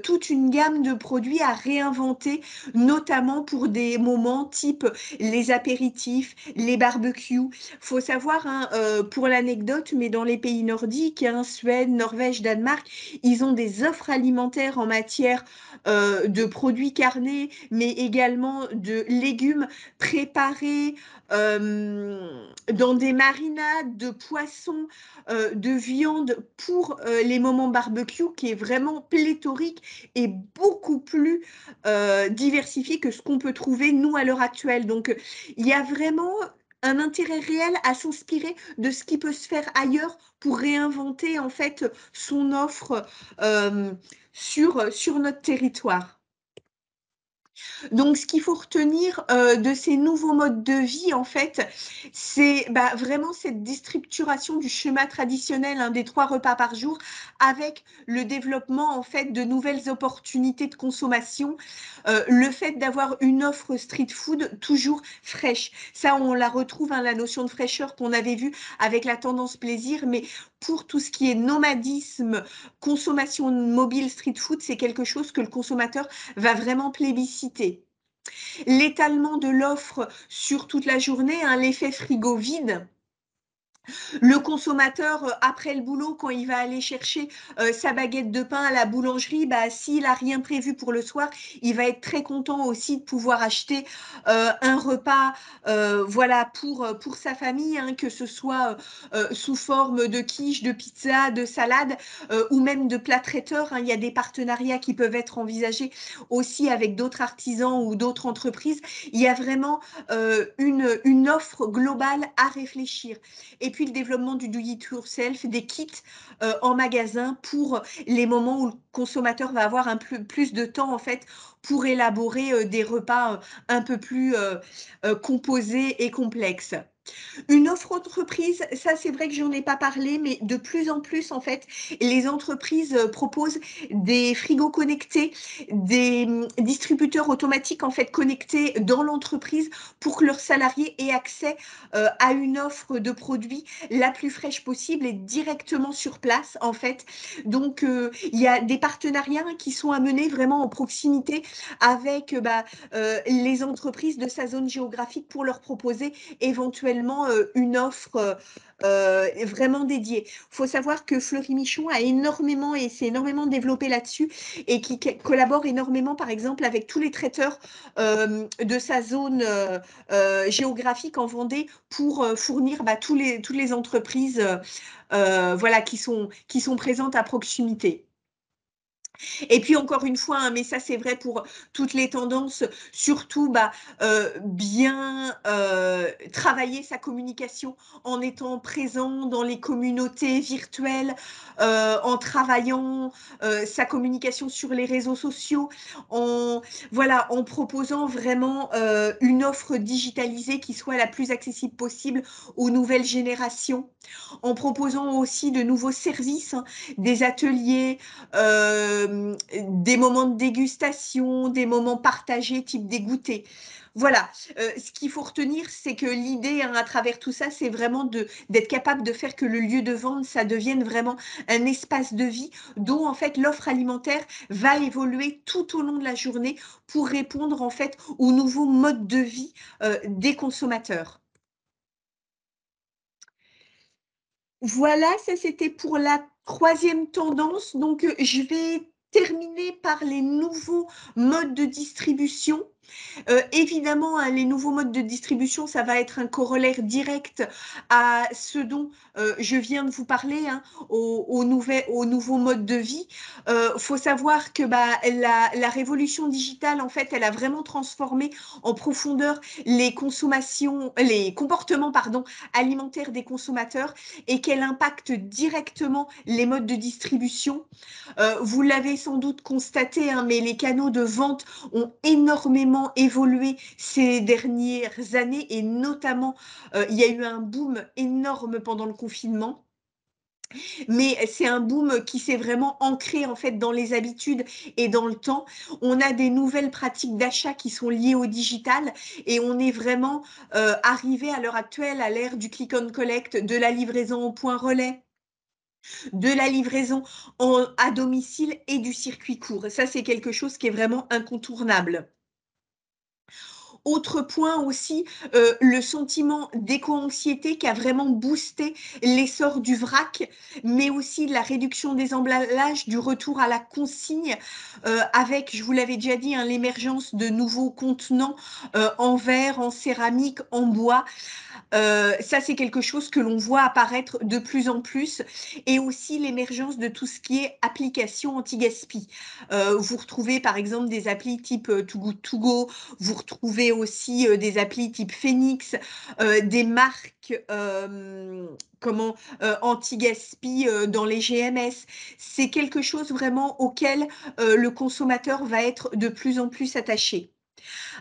toute une gamme de produits à réinventer, notamment pour des moments type les apéritifs, les barbecues. Il faut savoir, hein, pour l'anecdote, mais dans les pays nordiques, hein, Suède, Norvège, Danemark, ils ont des offres alimentaires en matière de produits carnés, mais également de légumes préparés dans des marinades de poissons, de viande pour les moments barbecue, qui est vraiment pléthorique et beaucoup plus diversifié que ce qu'on peut trouver nous à l'heure actuelle. Donc il y a vraiment un intérêt réel à s'inspirer de ce qui peut se faire ailleurs pour réinventer en fait son offre sur notre territoire. Donc, ce qu'il faut retenir de ces nouveaux modes de vie, en fait, c'est bah, vraiment cette déstructuration du schéma traditionnel, hein, des 3 repas par jour, avec le développement en fait de nouvelles opportunités de consommation, le fait d'avoir une offre street food toujours fraîche. Ça, on la retrouve, hein, la notion de fraîcheur qu'on avait vue avec la tendance plaisir, mais pour tout ce qui est nomadisme, consommation mobile, street food, c'est quelque chose que le consommateur va vraiment plébisciter. L'étalement de l'offre sur toute la journée, hein, l'effet frigo vide. Le consommateur, après le boulot, quand il va aller chercher sa baguette de pain à la boulangerie, bah, s'il n'a rien prévu pour le soir, il va être très content aussi de pouvoir acheter un repas voilà, pour sa famille, hein, que ce soit sous forme de quiche, de pizza, de salade ou même de plats traiteurs. Hein. Il y a des partenariats qui peuvent être envisagés aussi avec d'autres artisans ou d'autres entreprises. Il y a vraiment une offre globale à réfléchir. Et puis le développement du do-it-yourself, des kits en magasin pour les moments où le consommateur va avoir plus de temps en fait pour élaborer des repas un peu plus composés et complexes. Une offre entreprise, ça c'est vrai que j'en ai pas parlé, mais de plus en plus en fait, les entreprises proposent des frigos connectés, des distributeurs automatiques en fait connectés dans l'entreprise pour que leurs salariés aient accès à une offre de produits la plus fraîche possible et directement sur place en fait. Donc il y a des partenariats qui sont à mener vraiment en proximité avec les entreprises de sa zone géographique pour leur proposer éventuellement une offre vraiment dédiée. Il faut savoir que Fleury Michon a énormément et s'est énormément développé là-dessus et qui collabore énormément, par exemple, avec tous les traiteurs de sa zone géographique en Vendée pour fournir toutes les entreprises voilà, qui sont présentes à proximité. Et puis encore une fois, mais ça c'est vrai pour toutes les tendances, surtout bien travailler sa communication en étant présent dans les communautés virtuelles, en travaillant sa communication sur les réseaux sociaux, en proposant vraiment une offre digitalisée qui soit la plus accessible possible aux nouvelles générations, en proposant aussi de nouveaux services, des ateliers, des moments de dégustation, des moments partagés type des goûters. Voilà, ce qu'il faut retenir, c'est que l'idée à travers tout ça, c'est vraiment d'être capable de faire que le lieu de vente, ça devienne vraiment un espace de vie dont en fait l'offre alimentaire va évoluer tout au long de la journée pour répondre en fait aux nouveaux modes de vie des consommateurs. Voilà, ça c'était pour la troisième tendance. Donc, je vais terminer par les nouveaux modes de distribution. Évidemment, hein, les nouveaux modes de distribution, ça va être un corollaire direct à ce dont je viens de vous parler, hein, aux nouveaux modes de vie. Faut savoir que la révolution digitale, en fait, elle a vraiment transformé en profondeur les comportements alimentaires des consommateurs et qu'elle impacte directement les modes de distribution. Vous l'avez sans doute constaté, hein, mais les canaux de vente ont énormément évolué ces dernières années et notamment, il y a eu un boom énorme pendant le confinement. Mais c'est un boom qui s'est vraiment ancré en fait dans les habitudes et dans le temps. On a des nouvelles pratiques d'achat qui sont liées au digital et on est vraiment arrivé à l'heure actuelle à l'ère du click and collect, de la livraison au point relais, de la livraison à domicile et du circuit court. Ça, c'est quelque chose qui est vraiment incontournable. Autre point aussi, le sentiment d'éco-anxiété qui a vraiment boosté l'essor du vrac, mais aussi de la réduction des emballages, du retour à la consigne, avec, je vous l'avais déjà dit, hein, l'émergence de nouveaux contenants en verre, en céramique, en bois. Ça, c'est quelque chose que l'on voit apparaître de plus en plus, et aussi l'émergence de tout ce qui est application anti-gaspi. Vous retrouvez par exemple des applis type Too Good To Go, vous retrouvez aussi des applis type Phoenix, des marques anti-gaspi dans les GMS. C'est quelque chose vraiment auquel le consommateur va être de plus en plus attaché.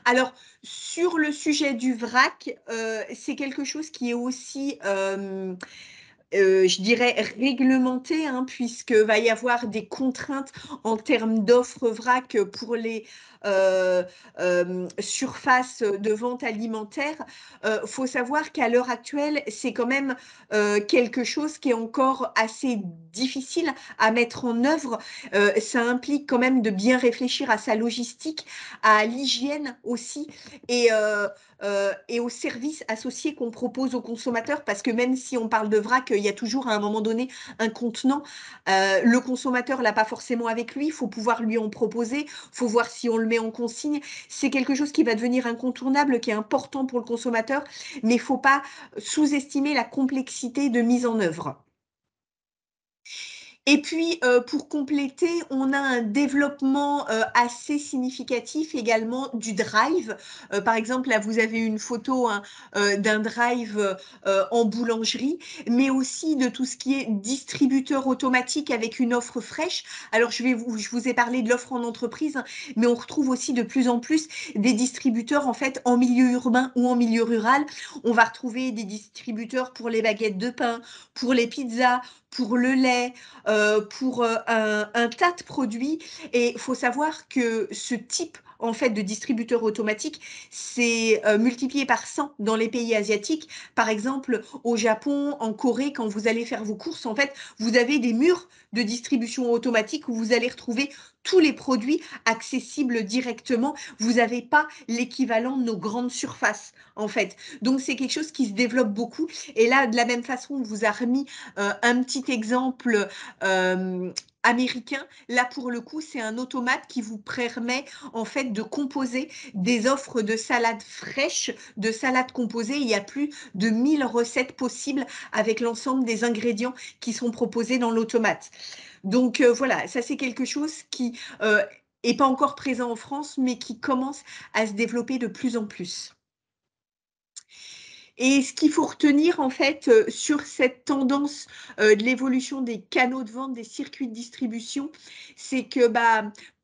Alors, sur le sujet du vrac, c'est quelque chose qui est aussi, je dirais, réglementé, hein, puisque va y avoir des contraintes en termes d'offres vrac pour les surfaces de vente alimentaire. Faut savoir qu'à l'heure actuelle, c'est quand même quelque chose qui est encore assez difficile à mettre en œuvre. Ça implique quand même de bien réfléchir à sa logistique, à l'hygiène aussi et aux services associés qu'on propose aux consommateurs, parce que même si on parle de vrac, il y a toujours à un moment donné un contenant. Le consommateur ne l'a pas forcément avec lui, il faut pouvoir lui en proposer, il faut voir si on le met en consigne. C'est quelque chose qui va devenir incontournable, qui est important pour le consommateur, mais il ne faut pas sous-estimer la complexité de mise en œuvre. Et puis, pour compléter, on a un développement assez significatif également du drive. Par exemple, là, vous avez une photo hein, d'un drive en boulangerie, mais aussi de tout ce qui est distributeur automatique avec une offre fraîche. Alors, je vous ai parlé de l'offre en entreprise, hein, mais on retrouve aussi de plus en plus des distributeurs en fait en milieu urbain ou en milieu rural. On va retrouver des distributeurs pour les baguettes de pain, pour les pizzas, pour le lait, pour un tas de produits. Et il faut savoir que ce type en fait de distributeur automatique, c'est multiplié par 100 dans les pays asiatiques. Par exemple, au Japon, en Corée, quand vous allez faire vos courses, en fait, vous avez des murs de distribution automatique où vous allez retrouver tous les produits accessibles directement. Vous n'avez pas l'équivalent de nos grandes surfaces, en fait. Donc, c'est quelque chose qui se développe beaucoup. Et là, de la même façon, on vous a remis un petit exemple américain. Là, pour le coup, c'est un automate qui vous permet en fait de composer des offres de salades fraîches, de salades composées. Il y a plus de 1000 recettes possibles avec l'ensemble des ingrédients qui sont proposés dans l'automate. Donc voilà, ça c'est quelque chose qui est pas encore présent en France, mais qui commence à se développer de plus en plus. Et ce qu'il faut retenir en fait sur cette tendance de l'évolution des canaux de vente, des circuits de distribution, c'est que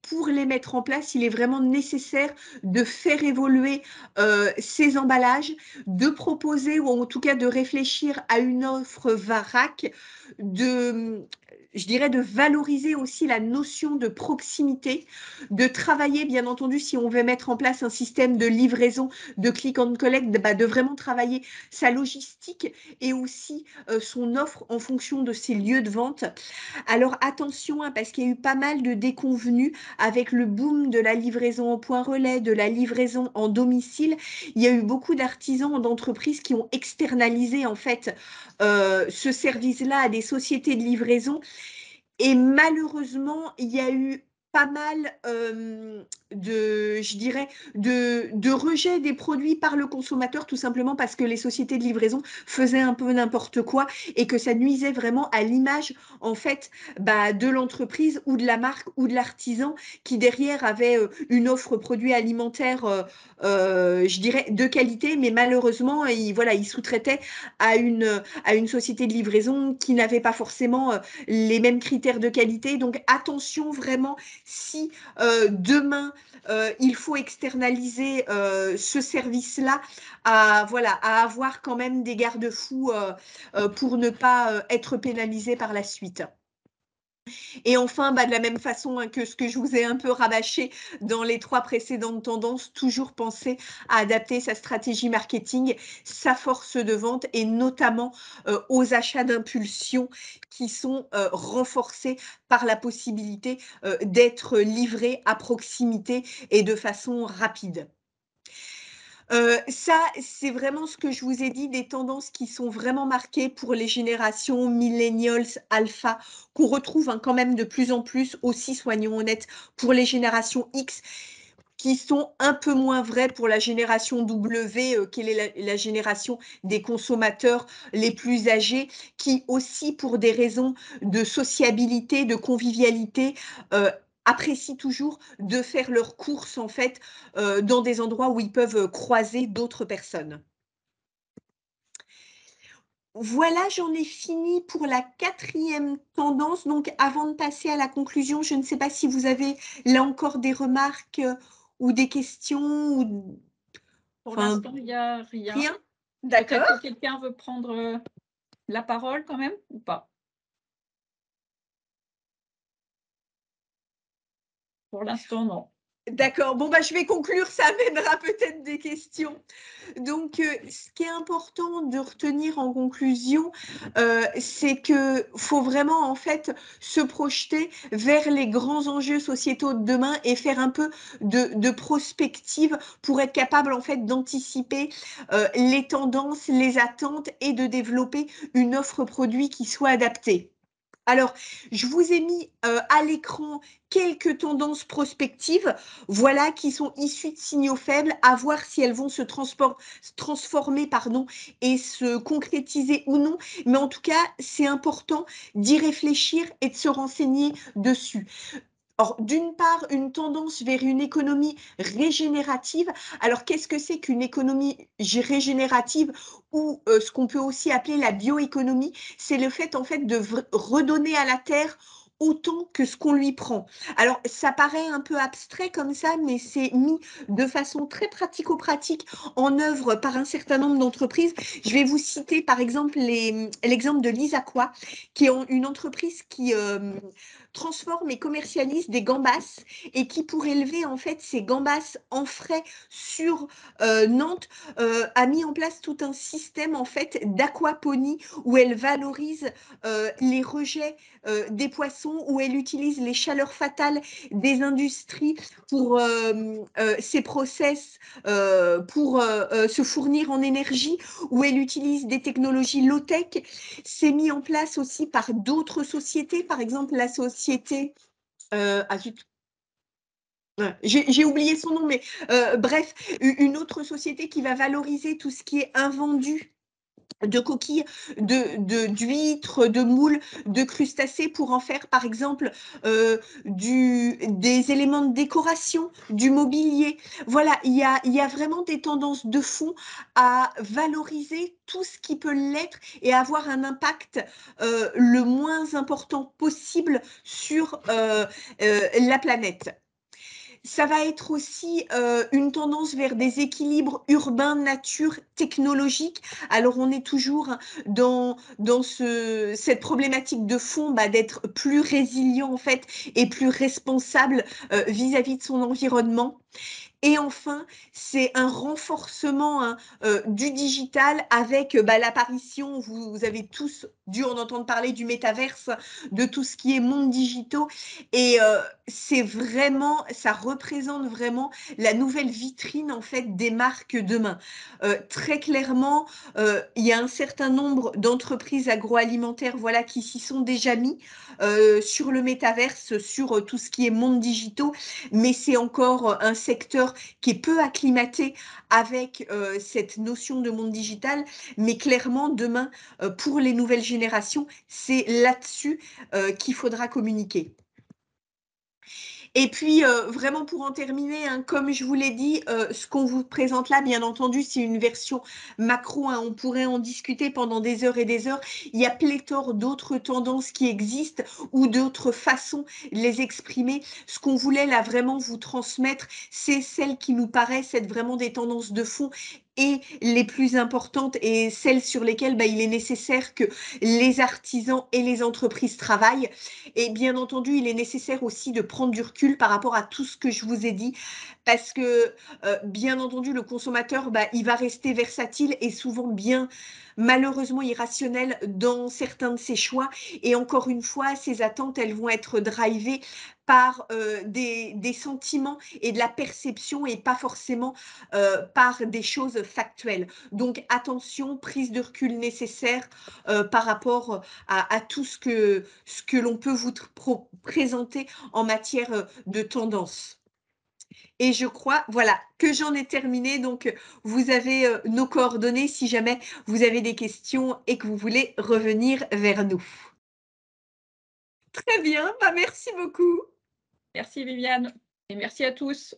pour les mettre en place, il est vraiment nécessaire de faire évoluer ces emballages, de proposer ou en tout cas de réfléchir à une offre VARAC, je dirais de valoriser aussi la notion de proximité, de travailler bien entendu si on veut mettre en place un système de livraison, de click and collect, de vraiment travailler sa logistique et aussi son offre en fonction de ses lieux de vente. Alors attention, hein, parce qu'il y a eu pas mal de déconvenus avec le boom de la livraison en point relais, de la livraison en domicile. Il y a eu beaucoup d'artisans, d'entreprises qui ont externalisé en fait ce service-là à des sociétés de livraison. Et malheureusement, il y a eu pas mal je dirais, de rejet des produits par le consommateur, tout simplement parce que les sociétés de livraison faisaient un peu n'importe quoi et que ça nuisait vraiment à l'image, en fait, de l'entreprise ou de la marque ou de l'artisan qui, derrière, avait une offre produit alimentaire, je dirais, de qualité, mais malheureusement, il sous-traitait à une société de livraison qui n'avait pas forcément les mêmes critères de qualité. Donc, attention vraiment si demain, il faut externaliser ce service-là, à avoir quand même des garde-fous pour ne pas être pénalisé par la suite. Et enfin, de la même façon que ce que je vous ai un peu rabâché dans les 3 précédentes tendances, toujours penser à adapter sa stratégie marketing, sa force de vente et notamment aux achats d'impulsion qui sont renforcés par la possibilité d'être livré à proximité et de façon rapide. Ça, c'est vraiment ce que je vous ai dit, des tendances qui sont vraiment marquées pour les générations millennials, alpha, qu'on retrouve quand même de plus en plus aussi, soyons honnêtes, pour les générations X, qui sont un peu moins vraies pour la génération W, qui est la génération des consommateurs les plus âgés, qui aussi, pour des raisons de sociabilité, de convivialité, apprécient toujours de faire leurs courses en fait dans des endroits où ils peuvent croiser d'autres personnes. Voilà, j'en ai fini pour la 4e tendance. Donc, avant de passer à la conclusion, je ne sais pas si vous avez là encore des remarques ou des questions. Pour l'instant, il n'y a rien. Rien? D'accord. Peut-être que quelqu'un veut prendre la parole quand même ou pas? Pour l'instant, non. D'accord. Bon, je vais conclure, ça amènera peut-être des questions. Donc, ce qui est important de retenir en conclusion, c'est qu'il faut vraiment en fait se projeter vers les grands enjeux sociétaux de demain et faire un peu de prospective pour être capable en fait d'anticiper les tendances, les attentes et de développer une offre produit qui soit adaptée. Alors, je vous ai mis à l'écran quelques tendances prospectives, voilà, qui sont issues de signaux faibles, à voir si elles vont se transformer et se concrétiser ou non. Mais en tout cas, c'est important d'y réfléchir et de se renseigner dessus. Or, d'une part, une tendance vers une économie régénérative. Alors, qu'est-ce que c'est qu'une économie régénérative ou ce qu'on peut aussi appeler la bioéconomie? C'est le fait, en fait, de redonner à la Terre autant que ce qu'on lui prend. Alors, ça paraît un peu abstrait comme ça, mais c'est mis de façon très pratico-pratique en œuvre par un certain nombre d'entreprises. Je vais vous citer, par exemple, l'exemple de l'Isaqua, qui est une entreprise qui transforme et commercialise des gambas et qui, pour élever en fait ces gambas en frais sur Nantes, a mis en place tout un système en fait d'aquaponie où elle valorise les rejets des poissons, où elle utilise les chaleurs fatales des industries pour ces process pour se fournir en énergie, où elle utilise des technologies low-tech. C'est mis en place aussi par d'autres sociétés, par exemple la société j'ai oublié son nom, mais bref, une autre société qui va valoriser tout ce qui est invendu de coquilles, d'huîtres, de moules, de crustacés pour en faire, par exemple, des éléments de décoration, du mobilier. Voilà, il y a vraiment des tendances de fond à valoriser tout ce qui peut l'être et avoir un impact le moins important possible sur la planète. Ça va être aussi une tendance vers des équilibres urbains, nature, technologiques. Alors, on est toujours dans cette problématique de fond d'être plus résilient en fait et plus responsable vis-à-vis de son environnement. Et enfin, c'est un renforcement du digital avec l'apparition, vous avez tous dû en entendre parler, du métaverse, de tout ce qui est monde digitaux. Et c'est vraiment, ça représente vraiment la nouvelle vitrine en fait des marques demain. Très clairement, il y a un certain nombre d'entreprises agroalimentaires voilà, qui s'y sont déjà mis sur le métaverse, sur tout ce qui est monde digitaux, mais c'est encore un secteur qui est peu acclimaté avec cette notion de monde digital, mais clairement demain, pour les nouvelles générations, c'est là-dessus qu'il faudra communiquer. Et puis, vraiment pour en terminer, comme je vous l'ai dit, ce qu'on vous présente là, bien entendu, c'est une version macro, on pourrait en discuter pendant des heures et des heures. Il y a pléthore d'autres tendances qui existent ou d'autres façons de les exprimer. Ce qu'on voulait là vraiment vous transmettre, c'est celles qui nous paraissent être vraiment des tendances de fond et les plus importantes et celles sur lesquelles il est nécessaire que les artisans et les entreprises travaillent. Et bien entendu, il est nécessaire aussi de prendre du recul par rapport à tout ce que je vous ai dit, parce que bien entendu, le consommateur, il va rester versatile et souvent bien malheureusement irrationnel dans certains de ses choix. Et encore une fois, ces attentes, elles vont être drivées par des sentiments et de la perception et pas forcément par des choses factuelles. Donc attention, prise de recul nécessaire par rapport à tout ce que l'on peut vous présenter en matière de tendance. Et je crois, voilà, que j'en ai terminé. Donc, vous avez nos coordonnées si jamais vous avez des questions et que vous voulez revenir vers nous. Très bien, merci beaucoup. Merci Viviane et merci à tous.